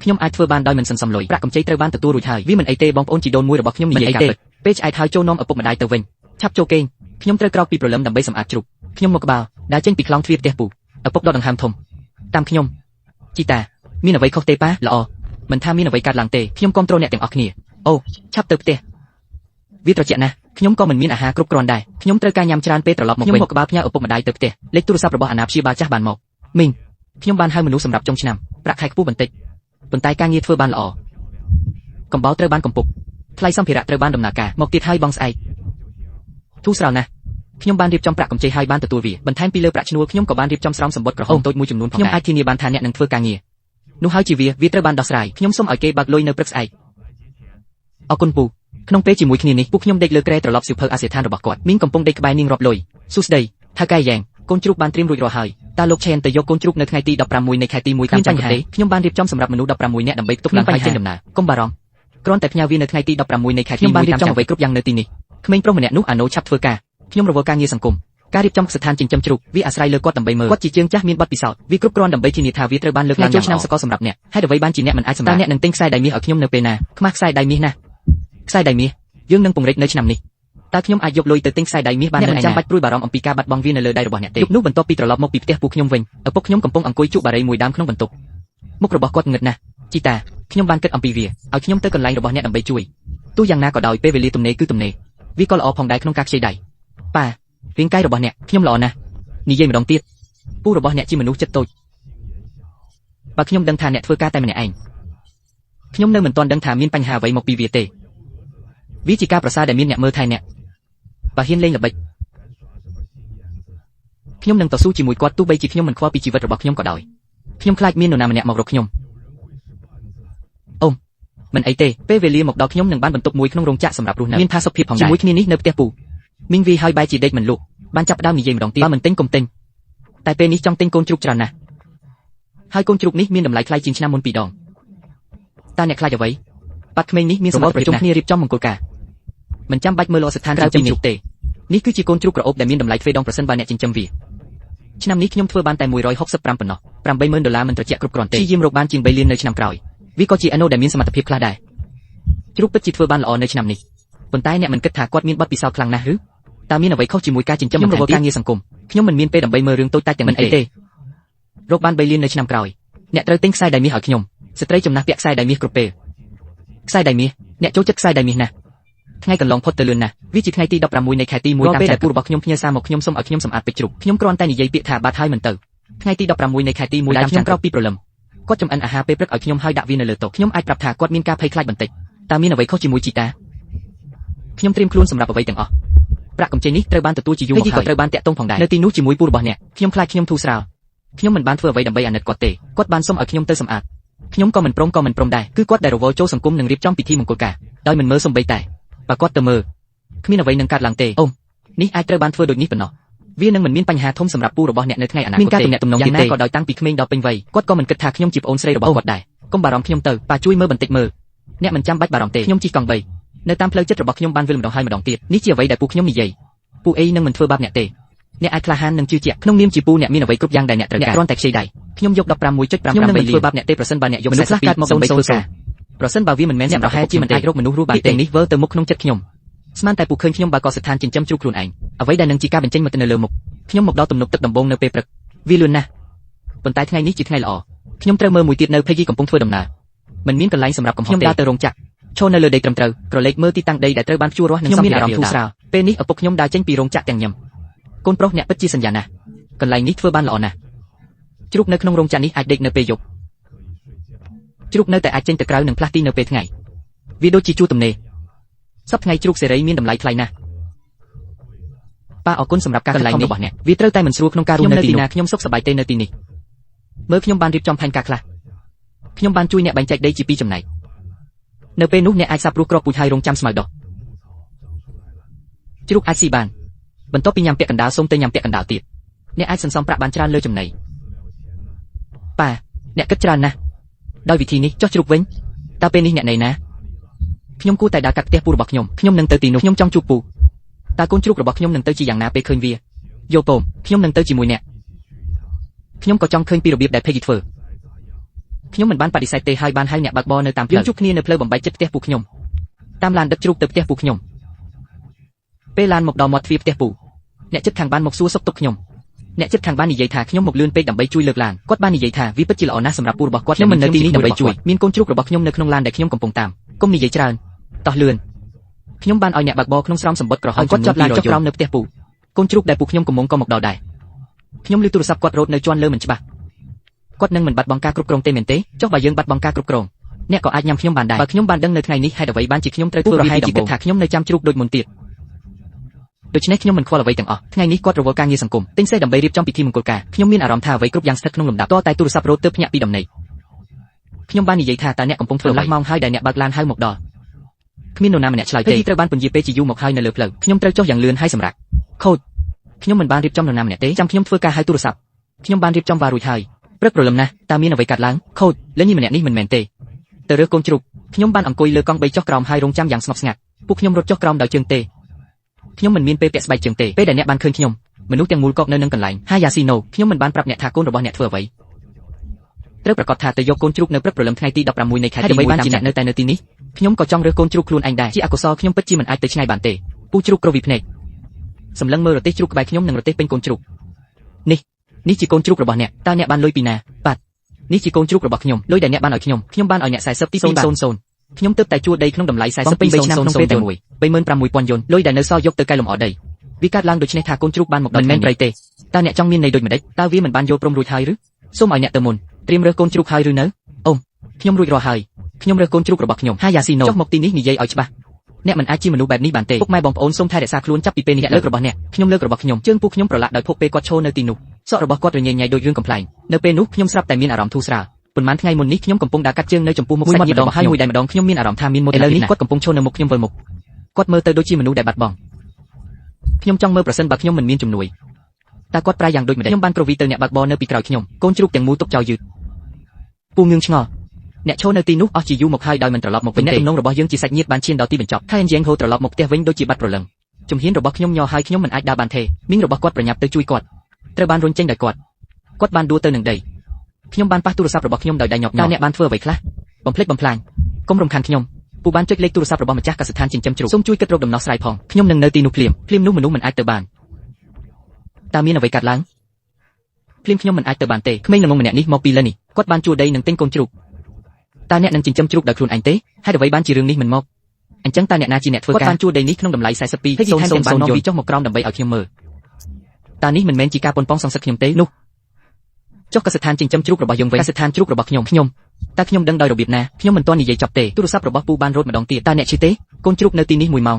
ខ្ញុំអាចធ្វើបានដោយមិនសន្សំលុយប្រាក់កម្ចីត្រូវបានទទួលរួចហើយវាមិនអីទេបងប្អូនជីដូនមួយរបស់ខ្ញុំនិយាយការពិតពេលឆ្អែតហើយចូលនាំឪពុកម្ដាយទៅវិញឆាប់ចូលគេងខ្ញុំត្រូវក្រោកពីព្រលឹមដើម្បីសម្អាតជ្រូកខ្ញុំមកក្បាលដើរចេញពីខ្លោងទ្វារផ្ទះពូឪពុកដកដង្ហើមធំតាមខ្ញុំជីតាមានអ្វីខុសទេប៉ាល្អមិនថាមានអ្វីកើតឡើងទេខ្ញុំគាំទ្រអ្នកទាំងអស់គ្នាអូឆាប់ទៅផ្ទះវាត្រជាក់ណាស់ខ្ញុំក៏មិនមានអាហារគ្រប់គ្រាន់ដែរខ្ញុំត្រូវការញ៉ាំច្រើនពេលត្រឡប់មកវិញខ្ញុំមកក្បាលផ្ញើឪពុកម្ដាយទៅផ្ទះលេខទូរស័ព្ទរបស់អាណាព្យាបាលចាស់បានមកមីងខ្ញុំបានហៅមនុស្សសម្រាប់ចុងឆ្នាំប្រាក់ខែខ្ពស់បន្តិចប៉ុន្តែការងារធ្វើបានល្អកំបោរត្រូវបានកំពុកថ្លៃសម្ភារៈត្រូវបានដំណើរការមកទៀតហើយបងស្អែកធូរស្រាលណាស់ ខ្ញុំបានរៀបចំប្រាក់កម្ចីឲ្យបានទទួលវាបន្ថែមពីលើប្រាក់ឈ្នួលខ្ញុំក៏បានរៀបចំស្រោមសម្បត្តិក្រហមតូចមួយចំនួនផងខ្ញុំអាចធានាបានថាអ្នកនឹងធ្វើការងារនោះហើយជាវាត្រូវបានដោះស្រាយខ្ញុំសូមឲ្យគេបើកលុយនៅព្រឹកស្អែកអរគុណពូក្នុងពេលជាមួយគ្នានេះពួកខ្ញុំដេកលើគ្រែត្រឡប់សៀវភៅអាសយដ្ឋានរបស់គាត់មីងកំពុងដេកក្បែរនាងរាប់លុយសួស្ដីថៅកែយ៉ាងកូនជ្រូកបានត្រៀមរួចរាល់ហើយតើលោកឆេនទៅយកកូនជ្រូកនៅថ្ងៃទី16នៃខែទី1តាមបញ្ហាទេខ្ញុំបានរៀបចំសម្រាប់មនុស្ស16នាក់ដើម្បីផ្ទុកឡើងហើយចេញដំណើរកុំបារម្ភគ្រាន់តែផ្ញើវានៅថ្ងៃទី16នៃខែទី1តាមចាំអ្វីគ្រប់យ៉ាងនៅទីនេះក្មេងប្រុសម្នាក់នោះអាណូឆាប់ធ្វើការខ្ញុំរវល់ការងារសង្គមការរៀបចំស្ថានចិញ្ចឹមជ្រូកវាអាស្រ័យលើគាត់ដើម្បីមើលគាត់ជាជាងចាស់មានបទពិសោធន៍វាគ្រប់គ្រាន់ដើម្បីធានាថាវាត្រូវបានលើកឡើងចូលឆ្នាំសកលសម្រាប់អ្នកហើយអ្វីបានជាអ្នកមិនអាចសម្រាប់អ្នកនឹងទិញខ្សែដៃមាសឲ្យខ្ញុំនៅពេលណាខ្មាស់ខ្សែដៃមាសណាខ្សែដៃមាសយើងនឹងពង្រីកនៅឆ្នាំនេះតើខ្ញុំអាចយកលុយទៅទិញខ្សែដៃមាសបាននៅឯណាចាំបាច់ព្រួយបារម្ភអំពីការបាត់បង់វានៅលើដៃរបស់អ្នកទេយប់នោះបន្ទាប់ពីត្រឡប់មកពីផ្ទះពូខ្ញុំវិញឪពុកខ្ញុំកំពុងអង្គុយជក់បារីមួយដើមក្នុងបន្ទប់មុខរបស់គាត់ងឹតណាស់ជីតាខ្ញុំបានគិតអំពីវាឲ្យខ្ញុំទៅកន្លែងរបស់អ្នកដើម្បីជួយទោះយ៉ាងណាក៏ដោយពេលវេលាទំនេរគឺទំនេរវាក៏ល្អផងដែរក្នុងការខ្ចីដៃប៉ារាងកាយរបស់អ្នកខ្ញុំល្អណាស់និយាយម្ដងទៀតពូរបស់អ្នកជាមនុស្សចិត្តតូចបើខ្ញុំដឹងថាអ្នកធ្វើការតែម្នាក់ឯងខ្ញុំនៅមិនទាន់ដឹងថាមានបញ្ហាអ្វីមកពីវាទេវាជាការប្រសើរដែលមានអ្នកមើលថែអ្នកបើហ៊ានលេងល្បិចខ្ញុំនឹងតស៊ូជាមួយគាត់ទោះបីជាខ្ញុំមិនខ្វល់ពីជីវិតរបស់ខ្ញុំក៏ដោយខ្ញុំខ្លាចមាននរណាម្នាក់មករកខ្ញុំអូមិនអីទេពេលវេលាមកដល់ខ្ញុំនឹងបានបន្ទប់មួយក្នុងរោងចក្រសម្រាប់រស់នៅមានផាសុកភាពផងដែរជាមួយគ្នានេះនៅផ្ទះពូមីងវីហើយបែរជាដេកមិនលក់បានចាប់ផ្ដើមនិយាយម្ដងទៀតបើមិនទិញកុំទិញតែពេលនេះចង់ទិញកូនជ្រូកច្រើនណាស់ហើយកូនជ្រូកនេះមានតម្លៃថ្លៃជាងឆ្នាំមុន2ដងតើអ្នកខ្លាចអ្វីបាត់ក្មេងនេះមានសមត្ថភាពប្រជុំគ្នារៀបចំមង្គលការមិនចាំបាច់មើលលក់ស្ថានក្រៅពីជ្រូកទេនេះគឺជាកូនជ្រូកក្រអូបដែលមានតម្លៃទ្វេដងប្រសិនបើអ្នកចិញ្ចឹមវាឆ្នាំនេះខ្ញុំធ្វើបានតែ165ប៉ុណ្ណោះ$80,000មិនត្រជាក់គ្រប់គ្រាន់ទេព្យាយាមរកបានជាង3លាននៅឆ្នាំក្រោយវាក៏ជាអេណូដែលមានសមត្ថភាពខ្លះដែរជ្រូកពិតជាធ្វើបានល្អនៅឆ្នាំនេះប៉ុន្តែអ្នកមិនគិតថាគាត់មានបទពិសោធន៍ខ្លាំងណាស់ឬតើមានអ្វីខុសជាមួយការចិញ្ចឹមបន្ថែមទៀតការងារសង្គមខ្ញុំមិនមានពេលដើម្បីមើលរឿងតូចតាចទាំងនេះទេរកបាន3លាននៅឆ្នាំក្រោយអ្នកត្រូវទិញខ្សែដៃមាសឲ្យខ្ញុំស្ត្រីចំណាស់ពាក់ខ្សែដៃមាសគ្រប់ពេលខ្សែដៃមាសអ្នកចូលចិត្តខ្សែដៃមាសណាស់ថ្ងៃកន្លងផុតទៅលឿនណាស់វាជាថ្ងៃទី16នៃខែទី1តាមពេលដែលពូរបស់ខ្ញុំផ្ញើសារមកខ្ញុំសូមឲ្យខ្ញុំសម្អាតពេជ្រជ្រូកខ្ញុំគ្រាន់តែនិយាយពាក្យថាបាត់ហើយមិនទៅថ្ងៃទី16នៃខែទី1តាមខ្ញុំក្រោកពីព្រលឹមគាត់ចំអិនអាហារពេលព្រឹកឲ្យខ្ញុំហើយដាក់វានៅលើតុខ្ញុំអាចប្រាប់ថាគាត់មានការភ័យខ្លាចបន្តិចតើមានអ្វីខុសជាមួយជីតាខ្ញុំត្រៀមខ្លួនសម្រាប់អ្វីទាំងអស់ប្រាក់កម្ចីនេះត្រូវបានទទួលជាយូរមកហើយក៏ត្រូវបានតាក់ទងផងដែរនៅទីនោះជាមួយពូរបស់អ្នកខ្ញុំខ្លាចខ្ញុំធូរស្រាលខ្ញុំមិនបានធ្វើអ្វីដើម្បីអាណិតគាត់ទេគាត់បានសុំឲ្យខ្ញុំទៅសម្អាតខ្ញុំក៏មិនព្រមដែរគឺគាត់ដែលរវល់ចូលសង្គមនឹងរៀបចំពិធីមង្គលការដោយមិនមើលសំបីតែបើគាត់ទៅមើលគ្មានអ្វីនឹងកើតឡើងទេអូនេះអាចត្រូវបានធ្វើដូចនេះប៉ុណ្ណោះវានឹងមិនមានបញ្ហាធំសម្រាប់ពូរបស់អ្នកនៅថ្ងៃអនាគតទេមានការទំនាក់ទំនងយ៉ាងណាក៏ដោយតាំងពីក្មេងដល់ពេញវ័យគាត់ក៏មិនគិតថាខ្ញុំជាប្អូនស្រីរបស់គាត់ដែរកុំបារម្ភខ្ញុំទៅប៉ាជួយមើលបន្តិចមើលអ្នកមិនចាំបាច់បារម្ភទេខ្ញុំជិះកង់3នៅតាមផ្លូវចិត្តរបស់ខ្ញុំបានវិលម្ដងហើយម្ដងទៀតនេះជាអ្វីដែលពូខ្ញុំនិយាយពូអីនឹងមិនធ្វើបាបអ្នកទេអ្នកអាចក្លាហាននិងជឿជាក់ក្នុងនាមជាពូអ្នកមានអ្វីគ្រប់យ៉ាងដែលអ្នកត្រូវការគ្រាន់តែខ្ចីដៃខ្ញុំយក15.5ខ្ញុំនឹងមិនធ្វើបាបអ្នកទេប្រសិនបើអ្នកយកមនុស្សខ្លះកើតមកដើម្បីធ្វើការប្រសិនបើវាមិនមែនអ្នកប្រហែលជាមិនអាចរកមនុស្សរស់បានទេនេះវិលទៅមុខក្នុងចិត្តខ្ញុំស្មានតែពូឃើញខ្ញុំបើក៏ស្ថានចិញ្ចឹមជ្រូកខ្លួនឯងអ្វីដែលនឹងជាការបញ្ចេញមកទៅនៅលើមុខខ្ញុំមកដល់ទំនប់ទឹកដំបងនៅពេលព្រឹកវាលឿនណាស់ប៉ុន្តែថ្ងៃនេះជាថ្ងៃល្អខ្ញុំត្រូវមើលមួយទៀតនៅភេជីកំពុងធ្វើដំណើរមិនមានកន្លែងសម្រាប់កំហុសទេខ្ញុំដើរទៅរោងចក្រឈរនៅលើដីត្រឹមត្រូវក្រឡេកមើលទីតាំងដីដែលត្រូវបានភ្ជួររាស់និងសម្ភារៈធូរស្រាលពេលនេះឪពុកខ្ញុំដើរចេញពីរោងចក្រទាំងញឹមកូនប្រុសអ្នកពិតជាសញ្ញាណាស់កន្លែងនេះធ្វើបានល្អណាស់ជ្រូកនៅក្នុងរោងចក្រនេះអាចដេកនៅពេលយប់ជ្រូកនៅតែអាចចេញទៅក្រៅនិងផ្លាស់ទីនៅពេលថ្ងៃវាដូចជាជួរទំនេរសប្តាហ៍ថ្ងៃជ្រូកសេរីមានតម្លៃថ្លៃណាស់ប៉ាអរគុណសម្រាប់ការកន្លែងនេះរបស់អ្នកវាត្រូវតែមិនស្រួលក្នុងការរស់នៅទីណាខ្ញុំសុខសប្បាយទេនៅទីនេះមើលខ្ញុំបានរៀបចំផែនការខ្លះខ្ញុំបានជួយអ្នកបែងចែកដីជា2ចំណែកនៅពេលនោះអ្នកអាចសាប់រស់គ្រាប់ពូជហើយរងចាំស្មៅដុះជ្រូកអាចស៊ីបានបន្ទាប់ពីញ៉ាំពាក់កណ្ដាលសូមទៅញ៉ាំពាក់កណ្ដាលទៀតអ្នកអាចសន្សំប្រាក់បានច្រើនលើចំណីប៉ាអ្នកគិតច្រើនណាស់ដោយវិធីនេះចុះជ្រូកវិញតើពេលនេះអ្នកនៅណាខ្ញុំគួរតែដើរកាត់ផ្ទះពូរបស់ខ្ញុំនឹងទៅទីនោះខ្ញុំចង់ជួបពូតើកូនជ្រូករបស់ខ្ញុំនឹងទៅជាយ៉ាងណាពេលឃើញវាយោពមខ្ញុំនឹងទៅជាមួយអ្នកខ្ញុំក៏ចង់ឃើញពីរបៀបដែលភេជីធ្វើខ្ញុំមិនបានបដិសេធទេហើយបានហៅអ្នកបើកបរនៅតាមផ្លូវជួបគ្នានៅផ្លូវបំបែកចិត្តផ្ទះពូខ្ញុំតាមឡានដឹកជ្រូកទៅផ្ទះពូខ្ញុំពេលឡានមកដល់មាត់ទ្វារផ្ទះពូអ្នកជិតខាងបានមកសួរសុខទុក្ខខ្ញុំអ្នកជិតខាងបាននិយាយថាខ្ញុំមកលឿនពេកដើម្បីជួយលើកឡានគាត់បាននិយាយថាវាពិតជាល្អណាស់សម្រាប់ពូរបស់គាត់ខ្ញុំមិននៅទីនេះដើម្បីជួយមានកូនជ្រូករបស់ខ្ញុំនៅក្នុងឡានដែលខ្ញុំកំពុងតាមកុំនិយាយច្រើនតោះលឿនខ្ញុំបានឲ្យអ្នកបើកបរក្នុងស្រោមសម្បត្តិក្រហមគាត់ចាប់ឡានចុះក្រោមនៅផ្ទះពូកូនជ្រូកដែលពូខ្ញុំកំពុងក៏មកដល់ដែរខ្ញុំឮទូរស័ព្ទគាត់រត់នៅជាន់លើមិនច្បាស់គាត់នឹងមិនបាត់បង់ការគ្រប់គ្រងទេមែនទេចុះបើយើងបាត់បង់ការគ្រប់គ្រងអ្នកក៏អាចញ៉ាំខ្ញុំបានដែរបើខ្ញុំបានដឹងនៅថ្ងៃនេះហេតុអ្វីបានជាខ្ញុំត្រូវធ្វើវាហើយជាគិតថាខ្ញុំនៅចាំជ្រូកដូចមុនទៀត ដូច្នេះខ្ញុំមិនខ្វល់អ្វីទាំងអស់ថ្ងៃនេះគាត់រវល់ការងារសង្គមទិញសេះដើម្បីរៀបចំពិធីមង្គលការខ្ញុំមានអារម្មណ៍ថាអ្វីគ្រប់យ៉ាងស្ថិតក្នុងលំដាប់តតែទូរស័ព្ទរត់ទៅភ្ញាក់ពីដំណេកខ្ញុំបាននិយាយថាតើអ្នកកំពុងធ្វើអ្វីម៉ោងហើយដែលអ្នកបើកឡានហៅមកដល់គ្មាននរណាម្នាក់ឆ្លើយទេត្រូវបានពន្យាពេលជាយូរមកហើយនៅលើផ្លូវខ្ញុំត្រូវចុះយ៉ាងលឿនហើយសម្រាប់ខូចខ្ញុំមិនបានរៀបចំនរណាម្នាក់ទេចាំខ្ញុំធ្វើការហៅទូរស័ព្ទខ្ញុំបានរៀបចំវ៉ារួចហើយព្រឹកព្រលឹមណាស់តើមានអ្វីកើតឡើងខូចលេងនេះម្នាក់នេះមិនមែនទេទៅរើសកូនជ្រូកខ្ញុំបានអង្គុយលើកង់3ចុះក្រោមហើយរងចាំយ៉ាងស្ងប់ស្ងាត់ពួកខ្ញុំរត់ចុះក្រោមដោយជើងទេខ្ញុំមិនមានពេលពាក់ស្បែកជើងទេពេលដែលអ្នកបានឃើញខ្ញុំមនុស្សទាំងមូលកប់នៅនឹងកន្លែងហាយ៉ាស៊ីណូខ្ញុំមិនបានប្រាប់អ្នកថាកូនរបស់អ្នកធ្វើអ្វីត្រូវប្រកាសថាទៅយកកូនជ្រូកនៅព្រឹកព្រលឹមថ្ងៃទី16នៃខែទី1បានជាអ្នកនៅតែនៅទីនេះខ្ញុំក៏ចង់រើសកូនជ្រូកខ្លួនឯងដែរជាអកុសលខ្ញុំពិតជាមិនអាចទៅឆ្ងាយបានទេពូជ្រូកក្រវីភ្នែកសម្លឹងមើលរទេះជ្រូកក្បែរខ្ញុំនិងរទេះពេញកូនជ្រូកនេះជាកូនជ្រូករបស់អ្នកតើអ្នកបានលុយពីណាបាទនេះជាកូនជ្រូករបស់ខ្ញុំលុយដែលអ្នកបានឲ្យខ្ញុំបានឲ្យអ្នក40ទី200ខ្ញុំទើបតែជួលដីក្នុងតម្លៃ42ឆ្នាំក្នុងពេលតែមួយ35000យន់លុយដែលនៅសល់យកទៅកែលម្អដីវាកាត់ឡើងដូច្នេះថាកូនជ្រូកបានមកដល់មិនមែនប្រៃទេតើអ្នកចង់មានន័យដូចម្ដេចតើវាមិនបានយល់ព្រមរួចហើយឬសូមឲ្យអ្នកទៅមុនត្រៀមរើសកូនជ្រូកហើយឬនៅអូខ្ញុំរួចរាល់ហើយខ្ញុំរើសកូនជ្រូករបស់ខ្ញុំហាយ៉ាស៊ីណូចុះមកទីនេះនិយាយឲ្យច្បាស់អ្នកមិនអាចជាមនុស្សបែបនេះបានទេពុកម៉ែបងប្អូនសូមថែរក្សាខ្លួនចាប់ពីពេលនេះលើករបស់អ្នកខ្ញុំលើករបស់ខ្ញុំជើងពូខ្ញុំប្រឡាក់ដោយភពពេលគាត់ឈរនៅទីនោះសក់របស់គាត់រញ៉េញញ៉ៃដូចរឿងកំ pl ែងនៅពេលនោះខ្ញុំស្រាប់តែមានអារម្មណ៍ធូរស្រាលប៉ុន្មានថ្ងៃមុននេះខ្ញុំកំពុងដើរកាត់ជើងនៅចំពោះមុខសាច់ញាតិរបស់ហើយមួយដែលម្ដងខ្ញុំមានអារម្មណ៍ថាមានមុតឥឡូវនេះគាត់កំពុងឈរនៅមុខខ្ញុំវិលមុខគាត់មើលទៅដូចជាមនុស្សដែលបាត់បង់ខ្ញុំចង់មើលប្រសិនបើខ្ញុំមិនមានជំនួយតែគាត់ប្រាយ៉ាងដូចម្ដេចខ្ញុំបានក្រវីទៅអ្នកបើកបរនៅពីក្រោយខ្ញុំកូនជ្រូកទាំងមូលទុកចោលយឺតពូងឿងឆ្ងល់អ្នកឈរនៅទីនោះអស់ជាយូរមកហើយដោយមិនត្រឡប់មកវិញទំនងរបស់យើងជាសាច់ញាតិបានឈានដល់ទីបញ្ចប់ខែអញ្ចឹងហូរត្រឡប់មកផ្ទះវិញដូចជាបាត់ប្រលឹងជំហានរបស់ខ្ញុំញ័រហើយខ្ញុំមិនអាចដើរបានទេមីងរបស់គាត់ប្រញាប់ទៅជួយគាត់ត្រូវបានរុញចេញដោយគាត់បានដួលទៅនឹងដីខ្ញុំបានប៉ះទូរស័ព្ទរបស់ខ្ញុំដោយដៃញាប់តើអ្នកបានធ្វើអ្វីខ្លះបំភ្លេចបំផ្លាញកុំរំខានខ្ញុំពូបានចុចលេខទូរស័ព្ទរបស់ម្ចាស់កសិដ្ឋានចិញ្ចឹមជ្រូកសូមជួយគិតរកដំណោះស្រាយផងខ្ញុំនឹងនៅទីនោះភ្លាមនោះមនុស្សមិនអាចទៅបានតើមានអ្វីកើតឡើងភ្លាមខ្ញុំមិនអាចទៅបានទេក្មេងល្ងងម្នាក់នេះមកពីលើនេះគាត់បានជួលដីនិងទិញកូនជ្រូកតើអ្នកនឹងចិញ្ចឹមជ្រូកដោយខ្លួនឯងទេហេតុអ្វីបានជារឿងនេះមិនមកអញ្ចឹងតើអ្នកណាជាអ្នកធ្វើការគាត់បានជួលដីនេះក្នុងតម្លៃ42ហើយថែមទាំងបាននាំវាចុះមកក្រោមដើម្បីឲ្យខ្ញុំមើលតើនេះមិនមែនជាការប៉ុនប៉ងសងសឹកខ្ញុំទេនោះចុះកសិដ្ឋានចិញ្ចឹមជ្រូករបស់យើងវិញកសិដ្ឋានជ្រូករបស់ខ្ញុំតើខ្ញុំដឹងដោយរបៀបណាខ្ញុំមិនទាន់និយាយចប់ទេទូរស័ព្ទរបស់ពូបានរត់ម្ដងទៀតតើអ្នកជឿទេកូនជ្រូកនៅទីនេះ1ម៉ោង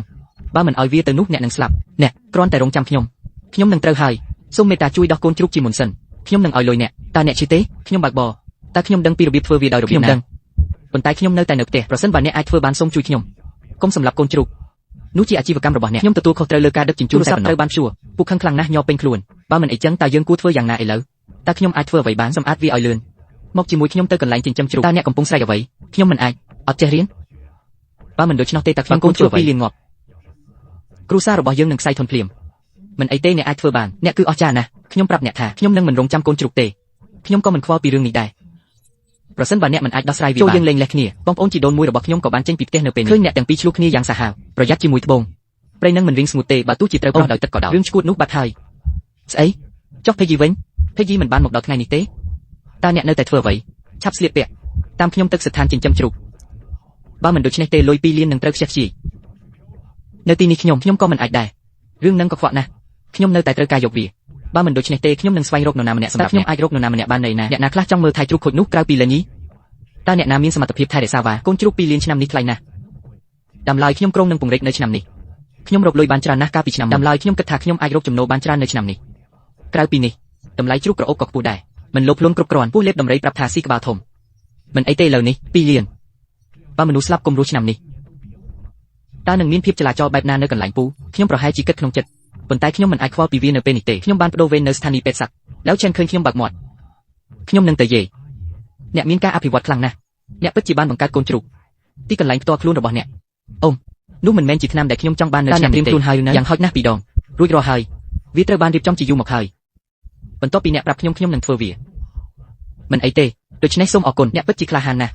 បើមិនឲ្យវាទៅនោះអ្នកនឹងស្លាប់អ្នកគ្រាន់តែរងចាំខ្ញុំនឹងត្រូវហើយសូមមេត្តាជួយដោះកូនជ្រូកជាមុនសិនខ្ញុំនឹងឲ្យលុយអ្នកតើអ្នកជឿទេខ្ញុំបើកបរតើខ្ញុំដឹងពីរបៀបធ្វើវាដោយរបៀបណាប៉ុន្តែខ្ញុំនៅតែនៅផ្ទះប្រសិនបើអ្នកអាចធ្វើបានសូមជួយខ្ញុំកុំសម្លាប់កូនជ្រូកនោះជាអាជីវកម្មរបស់អ្នកខ្ញុំទទួលខុសត្រូវលើការដឹកជញ្ជូនតែប៉ុណ្ណោះត្រូវបានព្យួរពូខឹងខ្លាំងណាស់ញ័រពេញខ្លួនបើមិនអីចឹងតើយើងគួរធ្វើយ៉ាងណាឥឡូវតើខ្ញុំអាចធ្វើអ្វីបានសម្អាតវាឲ្យលឿនមកជាមួយខ្ញុំទៅកន្លែងចិញ្ចឹមជ្រូកតើអ្នកកំពុងស្រែកអ្វីខ្ញុំមិនអាចអត់ចេះរៀនបើមិនដូច្នោះទេតើខ្ញុំកូនជ្រូកពីលៀងងាប់គ្រូសារបស់យើងនឹងខ្សែធនភ្លាមមិនអីទេអ្នកអាចធ្វើបានអ្នកគឺអស្ចារ្យណាស់ខ្ញុំប្រាប់អ្នកថាខ្ញុំនឹងមិនរងចាំកូនជ្រូកទេខ្ញុំក៏មិនខ្វល់ពីរឿងនេះដែរប្រសិនបើអ្នកមិនអាចដោះស្រាយវាបានចូលយើងលេងលេះគ្នាបងប្អូនជីដូនមួយរបស់ខ្ញុំក៏បានចេញពីផ្ទះនៅពេលនេះឃើញអ្នកទាំងពីរឆ្លោះគ្នាយ៉ាងសាហាវប្រយ័ត្នជាមួយត្បូងព្រៃនឹងមិនរីងស្ងួតទេបើទោះជាត្រូវប្រោះដោយទឹកក៏ដោយរឿងឈួតនោះបាត់ហើយស្អីចុះភេជីវិញភេជីមិនបានមកដល់ថ្ងៃនេះទេតើអ្នកនៅតែធ្វើអ្វីឆាប់ស្លៀកពាក់តាមខ្ញុំទៅស្ថានចិញ្ចឹមជ្រូកបើមិនដូច្នេះទេលុយ2លាននឹងត្រូវខ្ជិះខ្ជាយនៅទីនេះខ្ញុំក៏មិនអាចដែររឿងនឹងក៏ខ្វក់ណាស់ខ្ញុំនៅតែត្រូវការយកវាបើមិនដូច្នេះទេខ្ញុំនឹងស្វែងរកនរណាម្នាក់សម្រាប់ខ្ញុំអាចរកនរណាម្នាក់បានណីណាអ្នកណាខ្លះចង់មើលថែជ្រូកខូចនោះក្រៅពីលេងនេះតើអ្នកណាមានសមត្ថភាពថែរក្សាវ៉ាកូនជ្រូក2លានឆ្នាំនេះថ្លៃណាស់តាមឡើយខ្ញុំក្រុងនឹងពង្រីកនៅឆ្នាំនេះខ្ញុំរកលុយបានច្រើនណាស់កាលពីឆ្នាំតាមឡើយខ្ញុំគិតថាខ្ញុំអាចរកចំណូលបានច្រើននៅឆ្នាំនេះក្រៅពីនេះតម្លៃជ្រូកក្រអូបក៏ខ្ពស់ដែរមិនលោភលន់គ្រប់គ្រាន់ពោះលេបដំរីប្រាប់ថាស៊ីក្បាលធំមិនអីទេឥឡូវនេះ2លានបើមនុស្សស្លាប់គុំរស់ឆ្នាំនេះតើនឹងមានភាពចលាចលបែបណានៅកន្លែងពូខ្ញុំប្រហែលជាគិតក្នុងចិត្តប៉ុន្តែខ្ញុំមិនអាចខ្វល់ពីវានៅពេលនេះទេខ្ញុំបានបដូរវេននៅស្ថានីយ៍ពេទ្យសត្វแล้วឈានឃើញខ្ញុំបើកមាត់ខ្ញុំនឹងទៅយាយអ្នកមានការអភិវឌ្ឍខ្លាំងណាស់អ្នកពិតជាបានបង្កើតកូនជ្រូកទីកន្លែងផ្ទាល់ខ្លួនរបស់អ្នកអូមនោះមិនមែនជាឆ្នាំដែលខ្ញុំចង់បាននៅឆ្នាំនេះទេយ៉ាងហោចណាស់2ដងរួចរាល់ហើយវាត្រូវបានរៀបចំជាយូរមកហើយបន្ទាប់ពីអ្នកប្រាប់ខ្ញុំនឹងធ្វើវាមិនអីទេដូច្នេះសូមអរគុណអ្នកពិតជាក្លាហានណាស់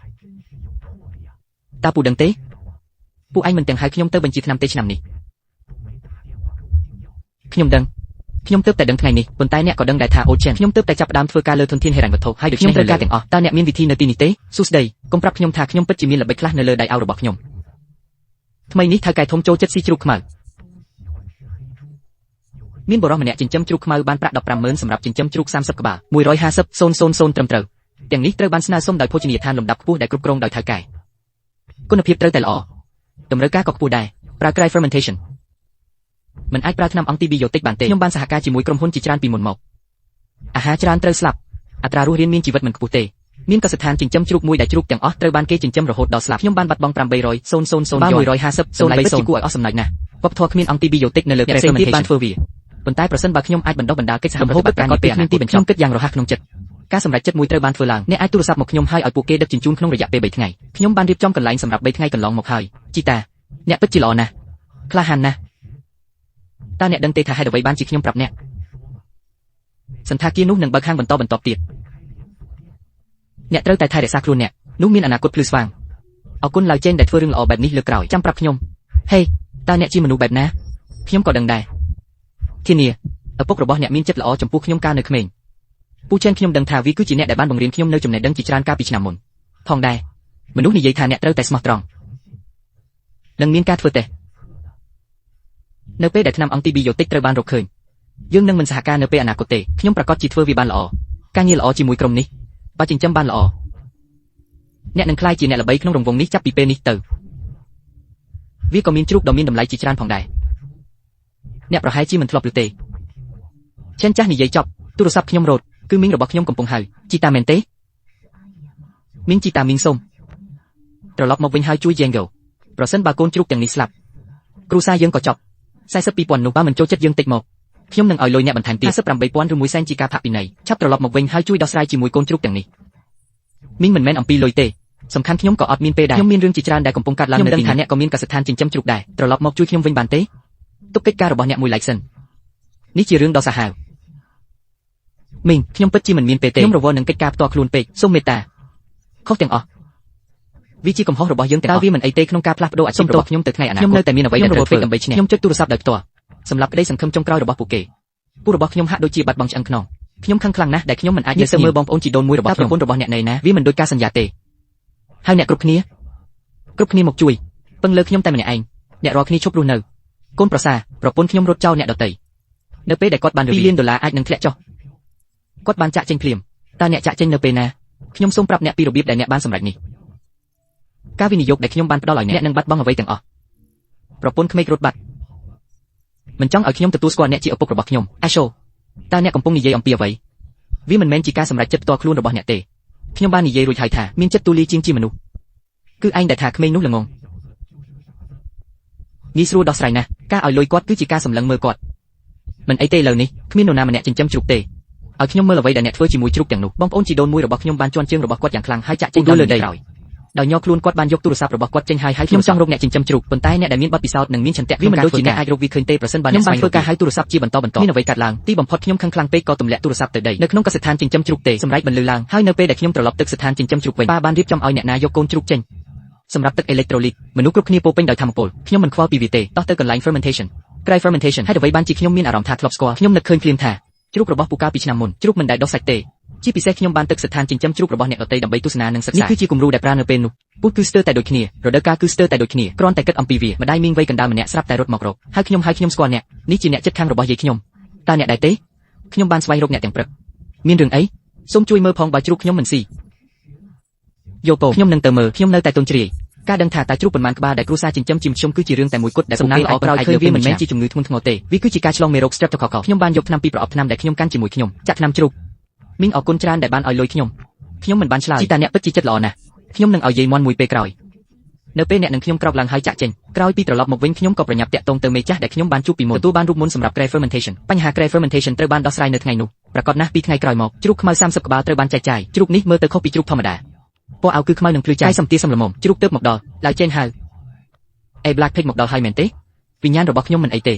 តើពូដឹងទេពូឯងមិនទាំងហៅខ្ញុំទៅបញ្ជាឆ្នាំទេឆ្នាំនេះខ្ញុំដឹងខ្ញុំទើបតែដឹងថ្ងៃនេះប៉ុន្តែអ្នកក៏ដឹងដែរថាអូចិនខ្ញុំទើបតែចាប់ផ្ដើមធ្វើការលើធនធានហិរញ្ញវត្ថុហើយដូច្នេះត្រូវការទាំងអស់តើអ្នកមានវិធីនៅទីនេះទេសួស្ដីកុំប្រាប់ខ្ញុំថាខ្ញុំពិតជាមានល្បិចខ្លះនៅលើដៃអោរបស់ខ្ញុំថ្មីនេះថៅកែធំចូលចិត្តស៊ីជ្រូកខ្មៅមានបរិះម្នាក់ចិញ្ចឹមជ្រូកខ្មៅបានប្រាក់150,000សម្រាប់ចិញ្ចឹមជ្រូក30ក្បាល150,000ត្រឹមត្រូវទាំងនេះត្រូវបានស្នើសុំដោយភោជនីយដ្ឋានលំដាប់ខ្ពស់ដែលគ្រប់គ្រងដោយថៅកែគុណភាពត្រូវតែល្អតម្រូវការក៏ខ្ពស់ដែរប្រើក្រៃ fermentation មិនអាចប្រើថ្នាំអង់ទីប៊ីយ៉ូទិកបានទេខ្ញុំបានសហការជាមួយក្រុមហ៊ុនជាច្រើនពីមុនមកអាហារច្រើនត្រូវស្លាប់អត្រារស់រានមានជីវិតមិនខ្ពស់ទេមានកសិដ្ឋានចិញ្ចឹមជ្រូកមួយដែលជ្រូកទាំងអស់ត្រូវបានគេចិញ្ចឹមរហូតដល់ស្លាប់ខ្ញុំបានបាត់បង់800 000 150 0 3 0គួរឲ្យអស់សំណើចណាស់វប្បធម៌គ្មានអង់ទីប៊ីយ៉ូទិកនៅលើផ្សេងទៀតបានធ្វើវាប៉ុន្តែប្រសិនបើខ្ញុំអាចបណ្ដុះបណ្ដាលកិច្ចសហប្រតិបត្តិការនេះពេលគ្មានទីបញ្ចប់ខ្ញុំគិតយ៉ាងរហ័សក្នុងចិត្តការសម្រេចចិត្តមួយត្រូវបានធ្វើឡើងអ្នកអាចទូរស័ព្ទមកខ្ញុំហើយឲ្យពួកគេដឹកជញ្ជូនក្នុងរយៈពេល3ថ្ងៃខ្ញុំបានរៀបចំកន្លែងសម្រាប់3ថ្ងៃកន្លងមកហើយជីតាអ្នកពិតជាល្អណាស់ក្លាហានណាស់តើអ្នកដឹងទេថាហេតុអ្វីបានជាខ្ញុំប្រាប់អ្នកសន្តាគារនោះនឹងបើកហាងបន្តទៀតអ្នកត្រូវតែថែរក្សាខ្លួនអ្នកនោះមានអនាគតភ្លឺស្វាងអរគុណឡើយចេនដែលធ្វើរឿងល្អបែបនេះលើកក្រោយចាំប្រាប់ខ្ញុំហេតើអ្នកជាមនុស្សបែបណាខ្ញុំក៏ដឹងដែរធានាឪពុករបស់អ្នកមានចិត្តល្អចំពោះខ្ញុំកាលនៅក្មេងពូចេនខ្ញុំដឹងថាវាគឺជាអ្នកដែលបានបង្រៀនខ្ញុំនៅចំណេះដឹងជាច្រើនកាលពីឆ្នាំមុនផងដែរមនុស្សនិយាយថាអ្នកត្រូវតែស្មោះត្រង់នឹងមានការធ្វើតេស្តនៅពេលដែលថ្នាំអង់ទីប៊ីយ៉ូទិកត្រូវបានរកឃើញយើងនឹងមិនសហការនៅពេលអនាគតទេខ្ញុំប្រកាសជាធ្វើវាបានល្អការងារល្អជាមួយក្រុមនេះបើចិញ្ចឹមបានល្អអ្នកនឹងក្លាយជាអ្នកល្បីក្នុងរង្វង់នេះចាប់ពីពេលនេះទៅវាក៏មានជ្រូកដ៏មានតម្លៃជាច្រើនផងដែរអ្នកប្រហែលជាមិនធ្លាប់ឬទេចិនចាស់និយាយចប់ទូរស័ព្ទខ្ញុំរត់គឺមីងរបស់ខ្ញុំកំពុងហៅជីតាមែនទេមីងជីតាមីងសុំត្រឡប់មកវិញហើយជួយយ៉ាងហ្គោប្រសិនបើកូនជ្រូកទាំងនេះស្លាប់គ្រួសារយើងក៏ចប់42,000នោះបើមិនចូលចិត្តយើងតិចមកខ្ញុំនឹងឲ្យលុយអ្នកបន្ថែមទៀត58,000ឬ1សែនជាការផាកពិន័យឆាប់ត្រឡប់មកវិញហើយជួយដោះស្រាយជាមួយកូនជ្រូកទាំងនេះមីងមិនមែនអំពីលុយទេសំខាន់ខ្ញុំក៏អត់មានពេលដែរខ្ញុំមានរឿងជាច្រើនដែលកំពុងកាត់ឡើងនៅទីនេះខ្ញុំដឹងថាអ្នកក៏មានកសិដ្ឋានចិញ្ចឹមជ្រូកដែរត្រឡប់មកជួយខ្ញុំវិញបានទេទុកកិច្ចការរបស់អ្នកមួយឡែកសិននេះជារឿងដ៏សាហាវមីងខ្ញុំពិតជាមិនមានពេលទេខ្ញុំរវល់នឹងកិច្ចការផ្ទាល់ខ្លួនពេកសូមមេត្តាខុសទាំងអស់វាជាកំហុសរបស់យើងទាំងអស់តើវាមិនអីទេក្នុងការផ្លាស់ប្ដូរអាជីពរបស់ខ្ញុំទៅថ្ងៃអនាគតខ្ញុំនៅតែមានអ្វីដែលត្រូវធ្វើដើម្បីឈ្នះខ្ញុំចុចទូរស័ព្ទដោយផ្ទាល់សម្រាប់ក្តីសង្ឃឹមចុងក្រោយរបស់ពួកគេពូរបស់ខ្ញុំហាក់ដូចជាបាត់បង់ឆ្អឹងខ្នងខ្ញុំខឹងខ្លាំងណាស់ដែលខ្ញុំមិនអាចនិយាយមើលបងប្អូនជីដូនមួយរបស់ខ្ញុំប្រពន្ធរបស់អ្នកណែណាវាមិនដូចការសន្យាទេហើយអ្នកគ្រប់គ្នាមកជួយពឹងលើខ្ញុំតែម្នាក់ឯងអ្នករាល់គ្នាឈប់រស់នៅកូនប្រសាប្រពន្ធខ្ញុំរត់ចោលអ្នកដទៃនៅពេលដែលគាត់បាន$2 លានអាចនឹងធ្លាក់ចុះគាត់បានចាក់ចេញភ្លាមតើអ្នកចាក់ចេញនៅពេលណាខ្ញុំសូមប្រាប់អ្នកពីរបៀបដែលអ្នកបានសម្រេចនេះការវិនិយោគដែលខ្ញុំបានផ្ដល់ឲ្យអ្នកនឹងបាត់បង់អ្វីទាំងអស់ប្រពន្ធក្មេករត់បាត់មិនចង់ឲ្យខ្ញុំទទួលស្គាល់អ្នកជាឪពុករបស់ខ្ញុំអាសូតើអ្នកកំពុងនិយាយអំពីអ្វីវាមិនមែនជាការសម្រេចចិត្តផ្ទាល់ខ្លួនរបស់អ្នកទេខ្ញុំបាននិយាយរួចហើយថាមានចិត្តទូលាយជាងជាមនុស្សគឺឯងដែលថាក្មេងនោះល្ងងងាយស្រួលដោះស្រាយណាស់ការឲ្យលុយគាត់គឺជាការសម្លឹងមើលគាត់មិនអីទេឥឡូវនេះគ្មាននរណាម្នាក់ចិញ្ចឹមជ្រូកទេឲ្យខ្ញុំមើលអ្វីដែលអ្នកធ្វើជាមួយជ្រូកទាំងនោះបងប្អូនជីដូនមួយរបស់ខ្ញុំបានជន់ជើងរបស់គាត់យ៉ាងខ្លាំងហើយចាក់ចេញលើដីដោយញ័រខ្លួនគាត់បានយកទូរស័ព្ទរបស់គាត់ចេញហើយខ្ញុំចង់រកអ្នកចិញ្ចឹមជ្រូកប៉ុន្តែអ្នកដែលមានបទពិសោធន៍និងមានឆន្ទៈវាមិនដូចជាអ្នកអាចរកវាឃើញទេប្រសិនបើអ្នកស្វែងរកការហៅទូរស័ព្ទជាបន្តមានអ្វីកាត់ឡើងទីបំផុតខ្ញុំខឹងខ្លាំងពេកក៏ទម្លាក់ទូរស័ព្ទទៅដីនៅក្នុងកសិដ្ឋានចិញ្ចឹមជ្រូកទេសម្រាប់បន្លឺឡើងហើយនៅពេលដែលខ្ញុំត្រឡប់ទឹកស្ថានចិញ្ចឹមជ្រូកវិញប៉ាបានរៀបចំឲ្យអ្នកណាយកកូនជ្រូកចេញសម្រាប់ទឹកអេឡិចត្រូលីតមនុស្សគ្រប់គ្នាពោពេញដោយធម្មពលខ្ញុំមិនខ្វល់ពីវាទេតោះទៅកន្លែង fermentation ក្រៅ fermentation ហើយអ្វីបានជាខ្ញុំមានអារម្មណ៍ថាធ្លាប់ស្គាល់ខ្ញុំនឹកឃើញភ្លាមថាជ្រូករបស់ពូកាពីឆ្នាំមុនជ្រូកមិនដែលដុះសាច់ទេជាពិសេសខ្ញុំបានទឹកស្ថានចិញ្ចឹមជ្រូករបស់អ្នកដទៃដើម្បីទស្សនានិងសិក្សានេះគឺជាគំរូដែលប្រើនៅពេលនោះពូគឺស្ទើរតែដូចគ្នារដូវកាលគឺស្ទើរតែដូចគ្នាគ្រាន់តែគិតអំពីវាម្ដាយមីងវ័យកណ្ដាលម្នាក់ស្រាប់តែរត់មករកហើយខ្ញុំស្គាល់អ្នកនេះជាអ្នកចិត្តខាងរបស់យាយខ្ញុំតើអ្នកដែរទេខ្ញុំបានស្វែងរកអ្នកទាំងព្រឹកមានរឿងអីសូមជួយមើលផងបើជ្រូកខ្ញុំមិនស៊ីយោពោខ្ញុំនឹងទៅមើលខ្ញុំនៅតែទុនជ្រាយការដឹងថាតើជ្រូកប៉ុន្មានក្បាលដែលគ្រួសារចិញ្ចឹមជាមធ្យមគឺជារឿងតែមួយគត់ដែលសំណាងល្អក្រោយឃើញវាមិនមែនជាជំងឺធ្ងន់ធ្ងរទេវាគឺជាការឆ្លងមេរោគ Streptococcus ខ្ញុំបានយកថ្នាំពីប្រអប់ថ្នាំដែលខ្ញុំកាន់ជាមួយខ្ញុំចាក់ថ្នាំជ្រូកមីងអរគុណច្រើនដែលបានឲ្យលុយខ្ញុំមិនបានឆ្លើយជីតាអ្នកពិតជាចិត្តល្អណាស់ខ្ញុំនឹងឲ្យយាយមន់មួយពេលក្រោយនៅពេលអ្នកនឹងខ្ញុំក្រោកឡើងហើយចាក់ចេញក្រោយពីត្រឡប់មកវិញខ្ញុំក៏ប្រញាប់តាក់ទងទៅមេចាស់ដែលខ្ញុំបានជួបពីមុនទទួលបានរូបមន្តសម្រាប់ Crab fermentation បញ្ហា Crab fermentation ត្រូវបានដោះស្រាយនៅថ្ងៃនោះប្រកាសណាស់ពីថ្ងៃក្រោយមកជ្រូកខ្មៅ30ក្បាលត្រូវបានចែកចាយជ្រូកនេះមើលទៅខុសពីជ្រូកធម្មតាពណ៌អៅគឺខ្មៅនិងភ្លឺចាយសំទាសំល្មមជ្រូកទើបមកដល់ឡើយចេញហៅBlack Pig មកដល់ហើយមែនទេវិញ្ញាណរបស់ខ្ញុំមិនអីទេ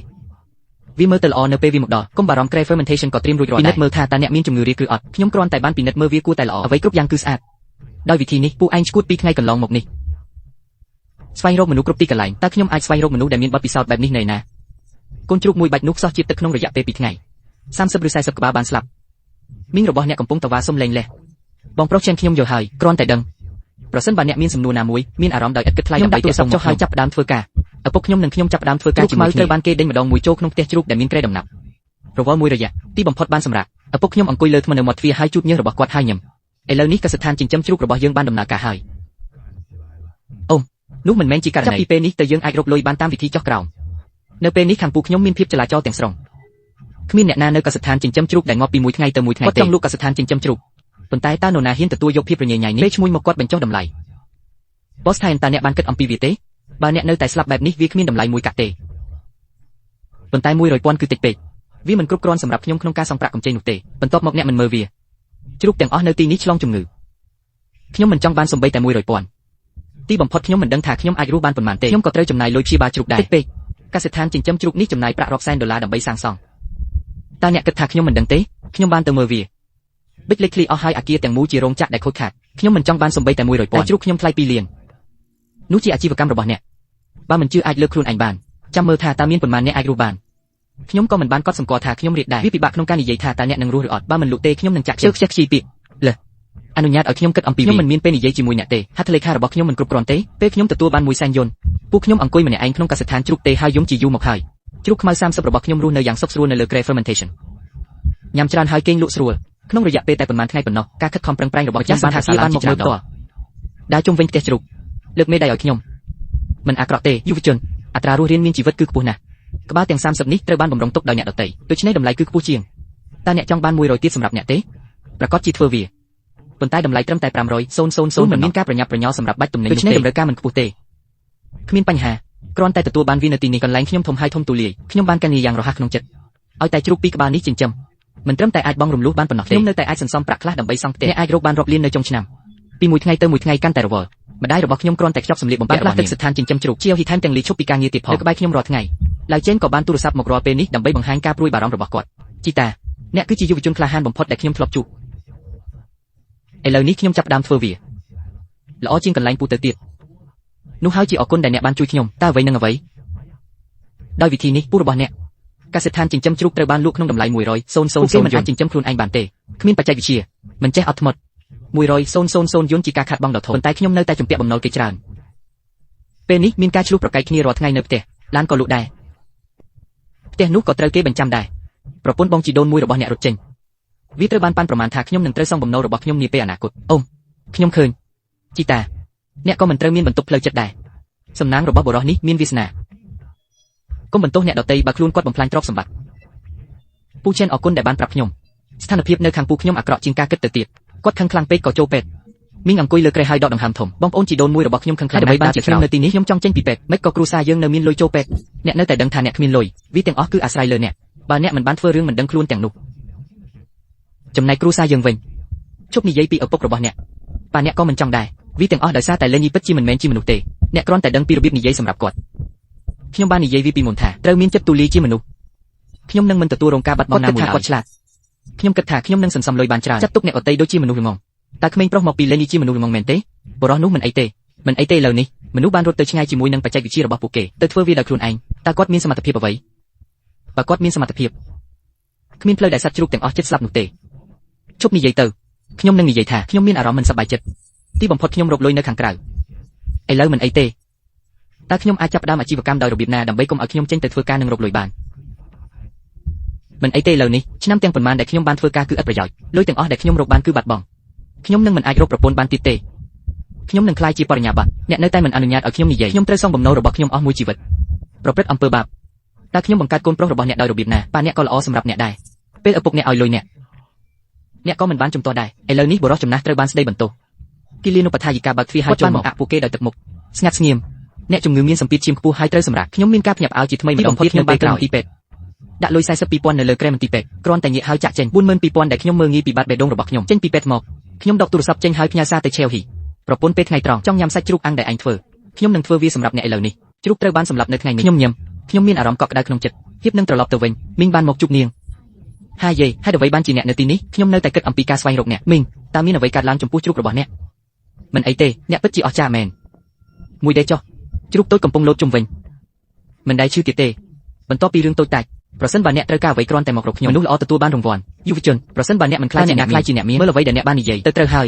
វាមើលទៅល្អនៅពេលវាមកដល់កុំបារម្ភ Crab fermentation ក៏ត្រៀមរួចរាល់ដែរពិនិត្យមើលថាតើអ្នកមានជំងឺរាគឬអត់ខ្ញុំគ្រាន់តែបានពិនិត្យមើលវាគួរតែល្អអ្វីគ្រប់យ៉ាងគឺស្អាតដោយវិធីនេះពូឯងឈួត2ថ្ងៃកន្លងមកនេះស្វែងរកមនុស្សគ្រប់ទីកន្លែងតើខ្ញុំអាចស្វែងរកមនុស្សដែលមានបទពិសោធន៍បែបនេះនៅណាកូនជ្រូកមួយបាច់នោះខ្សោះជាតិទឹកក្នុងរយៈពេល2ថ្ងៃ30ឬ40ក្បាលបានស្លាប់មីងរបស់អ្នកកំពុងតវ៉ាសុំលែងលេះបងប្រុសចិនខ្ញុំយល់ហើយគ្រាន់តែដឹងប្រសិនបើអ្នកមានសំណួរណាមួយមានអារម្មណ៍ដោយឥតគិតថ្លៃដើម្បីទាក់ទងចុះហើយចាប់ផ្ដើមធ្វើការឪពុកខ្ញុំនិងខ្ញុំចាប់ផ្ដើមធ្វើការជាមួយគ្នាត្រូវបានគេដេញម្ដងមួយចូលក្នុងផ្ទះជ្រូកដែលមានក្រែដំណាប់រវល់មួយរយៈទីបំផុតបានសម្រាប់ឪពុកខ្ញុំអង្គុយលើធ្មនៅមាត់ទ្វារហើយជូតញើសរបស់គាត់ហើយញឹមឥឡូវនេះកសិដ្ឋានចិញ្ចឹមជ្រូករបស់យើងបានដំណើរការហើយអូនោះមិនមែនជាករណីចាប់ពីពេលនេះទៅយើងអាចរកលុយបានតាមវិធីចុះក្រោម នៅពេលនេះខាងពូខ្ញុំមានភាពចលាចលទាំងស្រុងគ្មានអ្នកណានៅកសិដ្ឋានចិញ្ចឹមជ្រូកដែលងាប់ពីមួយថ្ងៃទៅមួយថ្ងៃទេគាត់ចង់លក់កសិដ្ឋានចិញ្ចឹមជ្រូកប៉ុន្តែតើនរណាហ៊ានទទួលយកភាពរញ៉េញ៉ៃនេះពេលឈ្មោះមកគាត់បញ្ចុះតម្លៃបោះថាតើអ្នកបានគិតអំពីវាទេបើអ្នកនៅតែស្លាប់បែបនេះវាគ្មានតម្លៃមួយកាក់ទេប៉ុន្តែ100,000គឺតិចពេកវាមិនគ្រប់គ្រាន់សម្រាប់ខ្ញុំក្នុងការសងប្រាក់កម្ចីនោះទេបន្ទាប់មកអ្នកមិនមើលវាជ្រូកទាំងអស់នៅទីនេះឆ្លងជំងឺខ្ញុំមិនចង់បានសំបីតែ100,000ទីបំផុតខ្ញុំមិនដឹងថាខ្ញុំអាចរស់បានប៉ុន្មានទេខ្ញុំក៏ត្រូវចំណាយលុយព្យាបាលជ្រូកដែរតិចពេកកសិដ្ឋានចិញ្ចឹមជ្រូកនេះចំណាយប្រាក់រាប់សែនដុល្លារដើម្បីសាងសង់តើអ្នកគិតថាខ្ញុំមិនដឹងទេខ្ញុំបានទៅមើលវាប៊ិចលេខឃ្លីអស់ហើយអាគារទាំងមូលជារោងចក្រដែលខូចខាតខ្ញុំមិនចង់បានសំបីតែ100,000តែជ្រូកខ្ញុំថ្លៃ2លាននោះជាអាជីវកម្មរបស់អ្នកបើមិនជឿអាចលើកខ្លួនឯងបានចាំមើលថាតើមានប៉ុន្មានអ្នកអាចរស់បានខ្ញុំក៏មិនបានកត់សម្គាល់ថាខ្ញុំរៀតដែរវាពិបាកក្នុងការនិយាយថាតើអ្នកនឹងរស់ឬអត់បើមិនលក់ទេខ្ញុំនឹងចាក់ជើងខ្ជិះខ្ជីពាក្យលើអនុញ្ញាតឲ្យខ្ញុំគិតអំពីវាខ្ញុំមិនមានពេលនិយាយជាមួយអ្នកទេហត្ថលេខារបស់ខ្ញុំមិនគ្រប់គ្រាន់ទេពេលខ្ញុំទទួលបាន100,000 យន់ពួកខ្ញុំអង្គុយម្នាក់ឯងក្នុងកសិដ្ឋានជ្រូកទេហើយយំជាយូរមកហើយជ្រូកខ្មៅ30របស់ខ្ញុំរស់នៅយ៉ាងសុខស្រួលនៅលើក្រែ fermentation ញ៉ាំច្រើនហើយគេងលក់ស្រួលក្នុងរយៈពេលតែប៉ុន្មានថ្ងៃប៉ុណ្ណោះការខិតខំប្រឹងប្រែងរបស់ចាស់បានថាសាបានមកមើលផ្ទាល់ដើរជុំវិញផ្ទះជ្រូកលើកមេដៃឲ្យខ្ញុំមិនអាក្រក់ទេយុវជនអត្រារស់រានមានជីវិតគឺខ្ពស់ណាស់ក្បាលទាំង30នេះត្រូវបានបំរុងទុកដោយអ្នកដទៃដូច្នេះតម្លៃគឺខ្ពស់ជាងតើអ្នកចង់បាន100ទៀតសម្រាប់អ្នកទេប្រកាសជាធ្វើវាប៉ុន្តែតម្លៃត្រឹមតែ500,000មិនមានការប្រញាប់ប្រញាល់សម្រាប់បាច់ទំនិញដូច្នេះតម្រូវការមិនខ្ពស់ទេគ្មានបញ្ហាគ្រាន់តែទទួលបានវានៅទីនេះកន្លែងខ្ញុំធំហើយធំទូលាយខ្ញុំបានការងារយ៉ាងរហ័សក្នុងចិត្តឲ្យតែជ្រូកពីរក្បាលនេះចិញ្ចឹមមិនត្រឹមតែអាចបង់រំលោះបានប៉ុណ្ណោះទេខ្ញុំនៅតែអាចសន្សំប្រាក់ខ្លះដើម្បីសង់ផ្ទះអ្នកអាចរកបានរាប់លាននៅចុងឆ្នាំពីមួយថ្ងៃទៅមួយថ្ងៃកាន់តែរវល់ម្ដាយរបស់ខ្ញុំគ្រាន់តែខ្ចប់សម្លៀកបំពាក់របស់នាងស្ថានចិញ្ចឹមជ្រូកជាហីថែមទាំងលីឈប់ពីការងារទៀតផងនៅក្បែរខ្ញុំរាល់ថ្ងៃឡើយចេនក៏បានទូរស័ព្ទមករាល់ពេលនេះដើម្បីបង្ហាញការព្រួយបារម្ភរបស់គាត់ជីតាអ្នកគឺជាយុវជនក្លាហានបំផុតដែលខ្ញុំធ្លាប់ជួបឥឡូវនេះខ្ញុំចាប់ផ្ដើមធ្វើវាល្អជាងកន្លែងពូទៅទៀតនោះហើយជាអរគុណដែលអ្នកបានជួយខ្ញុំតើអ្វីនឹងអ្វីដោយវិធីនេះពូរបស់អ្នកកសិដ្ឋានចិញ្ចឹមជ្រូកត្រូវបានលក់ក្នុងតម្លៃ100,000គេមិនអាចចិញ្ចឹមខ្លួនឯងបានទេគ្មានបច្ចេកវិទ្យាមិនចេះអត់ធ្មត់100,000 យន់ជាការខាតបង់ដ៏ធំប៉ុន្តែខ្ញុំនៅតែជំពាក់បំណុលគេច្រើនពេលនេះមានការឆ្លោះប្រកែកគ្នារាល់ថ្ងៃនៅផ្ទះឡានក៏លក់ដែរផ្ទះនោះក៏ត្រូវគេបញ្ចាំដែរប្រពន្ធបងជីដូនមួយរបស់អ្នករត់ចេញវាត្រូវបានប៉ាន់ប្រមាណថាខ្ញុំនឹងត្រូវសងបំណុលរបស់ខ្ញុំនាពេលអនាគតអូមខ្ញុំឃើញជីតាអ្នកក៏មិនត្រូវមានបន្ទុកផ្លូវចិត្តដែរសំណាងរបស់បុរសនេះមានវាសនាកុំបន្ទោសអ្នកដទៃបើខ្លួនគាត់បំផ្លាញទ្រព្យសម្បត្តិពូចិនអរគុណដែលបានប្រាប់ខ្ញុំស្ថានភាពនៅខាងពូខ្ញុំអាក្រក់ជាងការគិតទៅទៀតគាត់ខឹងខ្លាំងពេកក៏ចូលពេទ្យមីងអង្គុយលើក្រែហើយដកដង្ហើមធំបងប្អូនជីដូនមួយរបស់ខ្ញុំខឹងខ្លាំងដើម្បីបានជាខ្ញុំនៅទីនេះខ្ញុំចង់ចេញពីពេទ្យមិនក៏គ្រួសារយើងនៅមានលុយចូលពេទ្យអ្នកនៅតែដឹងថាអ្នកគ្មានលុយវាទាំងអស់គឺអាស្រ័យលើអ្នកបើអ្នកមិនបានធ្វើរឿងមិនដឹងខ្លួនទាំងនោះចំណែកគ្រួសារយើងវិញជប់និយាយពីឪពុករបស់អ្នកប៉ាអ្នកក៏មិនចង់ដែរវាទាំងអស់ដោយសារតែលេងពិតជាមិនមែនជាមនុស្សទេអ្នកគ្រាន់តែដឹងពីរបៀបនិយាយសម្រាប់គាត់ខ្ញុំបាននិយាយវាពីមុនថាត្រូវមានចិត្តទូលាយជាមនុស្សខ្ញុំនឹងមិនទទួលរងការបាត់បង់ណាមួយឡើយគាត់ឆ្លាតខ្ញុំគិតថាខ្ញុំនឹងសន្សំលុយបានច្រើនចាត់ទុកអ្នកដទៃដូចជាមនុស្សល្ងងតែក្មេងប្រុសមកពីលេងជាមនុស្សល្ងងមែនទេបុរសនោះមិនអីទេមិនអីទេឥឡូវនេះមនុស្សបានរត់ទៅឆ្ងាយជាមួយនឹងបច្ចេកវិទ្យារបស់ពួកគេទៅធ្វើវាដោយខ្លួនឯងតើគាត់មានសមត្ថភាពអ្វីបើគាត់មានសមត្ថភាពគ្មានផ្លូវដែលសត្វជ្រូកទាំងអស់ចិត្តស្លាប់នោះទេជប់និយាយទៅខ្ញុំនឹងនិយាយថាខ្ញុំមានអារម្មណ៍មិនសប្បាយចិត្តទីបំផុតខ្ញុំរកលុយនៅខាងក្រៅឥឡូវមិនអីទេតើខ្ញុំអាចចាប់ផ្ដើមអាជីវកម្មដោយរបៀបណាដើម្បីកុំឲ្យខ្ញុំចេញទៅធ្វើការនឹងរកលុយបានមិនអីទេឥឡូវនេះឆ្នាំទាំងប៉ុន្មានដែលខ្ញុំបានធ្វើការគឺឥតប្រយោជន៍លុយទាំងអស់ដែលខ្ញុំរកបានគឺបាត់បង់ខ្ញុំនឹងមិនអាចរកប្រពន្ធបានទៀតទេខ្ញុំនឹងក្លាយជាបរិញ្ញាបត្រអ្នកនៅតែមិនអនុញ្ញាតឲ្យខ្ញុំនិយាយខ្ញុំត្រូវសងបំណុលរបស់ខ្ញុំអស់មួយជីវិតប្រព្រឹត្តអំពើបាបតើខ្ញុំបង្កើតកូនប្រុសរបស់អ្នកដោយរបៀបណាប៉ាអ្នកក៏ល្អសម្រាប់អ្នកដែរពេលឪពុកអ្នកឲ្យលុយអ្នកក៏មិនបានជំទាស់ដែរឥឡូវនេះបុរសចំណាស់ត្រូវបានស្ដីបន្ទោសគិលានុបដ្ឋាយិកាបើកទ្វារហើយចូលមកអាក់ពួកគេដោយទឹកមុខស្ងាត់ស្ងៀមអ្នកជំងឺមានសម្ពាធឈាមខ្ពស់ហើយត្រូវសម្រាកខ្ញុំមានការភ្ញាក់ផ្អើលជាថ្មីម្ដងទៀតខ្ញុំបានទៅមន្ទីរពេទ្យដាក់លុយ42,000នៅលើក្រែមន្ទីរពេទ្យគ្រាន់តែងាកហើយចាក់ចេញ42,000ដែលខ្ញុំមើលងាយពីបាត់បេះដូងរបស់ខ្ញុំចេញពីពេទ្យមកខ្ញុំដកទូរស័ព្ទចេញហើយផ្ញើសារទៅឆេវហ៊ីប្រពន្ធពេលថ្ងៃត្រង់ចង់ញ៉ាំសាច់ជ្រូកអាំងដែលឯងធ្វើខ្ញុំនឹងធ្វើវាសម្រាប់អ្នកឥឡូវនេះជ្រូកត្រូវបានសម្លាប់នៅថ្ងៃនេះខ្ញុំញ៉ាំខ្ញុំមានអារម្មណ៍កក់ក្ដៅក្នុងចិត្តភាពនឹងត្រឡប់ទៅវិញមីងបានមកជួបនាងហាយេហេតុអ្វីបានជាអ្នកនៅទីនេះខ្ញុំនៅតែគិតអំពីការស្វែងរកអ្នកមីងតើមានអ្វីកើតឡើងចំពោះជ្រូករបស់អ្នកមិនអីទេអ្នកពិតជាអស្ចារ្យមែនមួយដេចចុះជ្រូកតូចកំពុងលោតជុំវិញមិនដែលឈឺទៀតទេបន្ទាប់ពីរឿងតូចតាចប្រសិនបើអ្នកត្រូវការអ្វីគ្រាន់តែមករកខ្ញុំមនុស្សល្អទទួលបានរង្វាន់យុវជនប្រសិនបើអ្នកមិនខ្លាចជាអ្នកខ្លាចជាអ្នកមានមើលអ្វីដែលអ្នកបាននិយាយទៅត្រូវហើ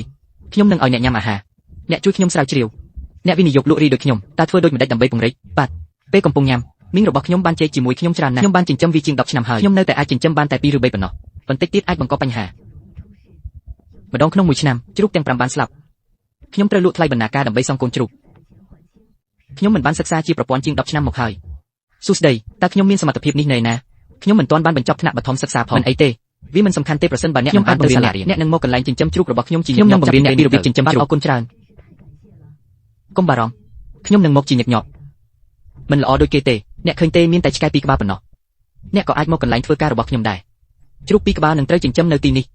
យខ្ញុំនឹងឲ្យអ្នកញ៉ាំអាហារអ្នកជួយខ្ញុំស្រាវជ្រាវអ្នកវិនិយោគលក់រីដូចខ្ញុំតើធ្វើដូចម្ដេចដើម្បីពង្រីកបាទពេលកំពុងញ៉ាំមីងរបស់ខ្ញុំបានជែកជាមួយខ្ញុំច្រើនណាស់ខ្ញុំបានចិញ្ចឹមវាជាង10ឆ្នាំហើយខ្ញុំនៅតែអាចចិញ្ចឹមបានតែ2ឬ3ប៉ុណ្ណោះបន្តិចទៀតអាចបង្កបញ្ហាម្ដងក្នុងមួយឆ្នាំជ្រូកទាំង5បានស្លាប់ខ្ញុំត្រូវលក់ថ្លៃបណ្ណាការដើម្បីសងកូនជ្រូកខ្ញុំមិនបានសិក្សាជាប្រព័ន្ធជាង10ឆ្នាំមកហើយ សួស្តីតើខ្ញុំមានសមត្ថភាពនេះនៅណាខ្ញុំមិនទាន់បានបញ្ចប់ថ្នាក់បឋមសិក្សាផងមិនអីទេវាមិនសំខាន់ទេប្រសិនបើអ្នកខ្ញុំអាចទៅសាលារៀនអ្នកនឹងមកកន្លែងចិញ្ចឹមជ្រូករបស់ខ្ញុំជាខ្ញុំនឹងបង្រៀនអ្នកពីរបៀបចិញ្ចឹមជ្រូកអរគុណច្រើនកុំបារម្ភខ្ញុំនឹងមកជាញឹកញាប់មិនល្អដូចគេទេអ្នកឃើញទេមានតែឆ្កែពីរក្បាលប៉ុណ្ណោះអ្នកក៏អាចមកកន្លែងធ្វើការរបស់ខ្ញុំដែរជ្រូកពីរក្បាលនឹងត្រូវចិញ្ចឹមនៅទីនេះ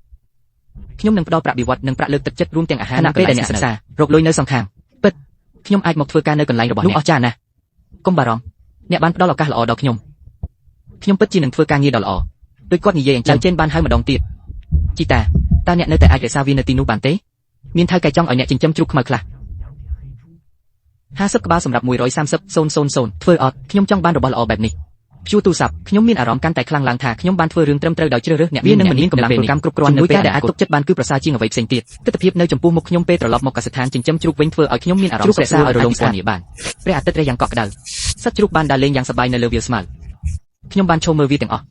ខ្ញុំនឹងផ្ដល់ប្រាក់បៀវត្សនិងប្រាក់លើកទឹកចិត្តរួមទាំងអាហារនៅពេលដែលអ្នកសិក្សារកលុយនៅសងខាងពិតខ្ញុំអាចមកធ្វើការនៅកន្លែងរបស់អ្នកអស្ចារ្យណាស់កុំបារម្ភអ្នកបានផ្ដល់ឱកាសល្អដល់ខ្ញុំពិតជានឹងធ្វើការងារដ៏ល្អដោយគាត់និយាយអញ្ចឹងចេនបានហៅម្ដងទៀតជីតាតើអ្នកនៅតែអាចរក្សាវានៅទីនោះបានទេមានថៅកែចង់ឲ្យអ្នកចិញ្ចឹមជ្រូកខ្មៅខ្លះ50ក្បាលសម្រាប់130,000ធ្វើអត់ខ្ញុំចង់បានរបស់ល្អបែបនេះព្យួរទូរស័ព្ទខ្ញុំមានអារម្មណ៍កាន់តែខ្លាំងឡើងថាខ្ញុំបានធ្វើរឿងត្រឹមត្រូវដោយជ្រើសរើសអ្នកវានឹងមិនមានកម្លាំងពលកម្មគ្រប់គ្រាន់នៅពេលដែលអាចទុកចិត្តបានគឺប្រសើរជាងអ្វីផ្សេងទៀតទស្សនវិជ្ជានៅចំពោះមុខខ្ញុំពេលត្រឡប់មកកសិដ្ឋានចិញ្ចឹមជ្រូកវិញធ្វើឲ្យខ្ញុំមានអារម្មណ៍ស្រក់ឲ្យរលងស្គាល់នេះបានព្រះអាទិត្យរះយ៉ាងកក់ក្ដៅសត្វជ្រូកបានដើរលេងយ៉ាងសប្បាយនៅលើវាលស្មៅខ្ញុំបានឈរមើលវាទាំងអស់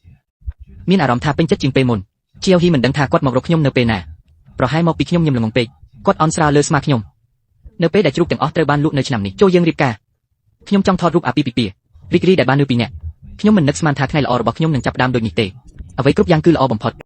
មានអារម្មណ៍ថាពេញចិត្តជាងពេលមុនជាវហ៊ីមិនដឹងថាគាត់មករកខ្ញុំនៅពេលណាប្រហែលមកពីខ្ញុំញឹមល្ងងពេកគាត់អន់ស្រាលលើស្មាខ្ញុំនៅពេលដែលជ្រូកទាំងអស់ត្រូវបានលក់នៅឆ្នាំនេះចូលយើងរៀបការខ្ញុំចង់ថតរូបអាពាហ៍ពិពាហ៍រីករាយដែលបានលើពីអ្នកខ្ញុំមិននឹកស្មានថាថ្ងៃល្អរបស់ខ្ញុំនឹងចាប់ផ្ដើមដូចនេះទេអ្វីគ្រប់យ៉ាងគឺល្អបំផុត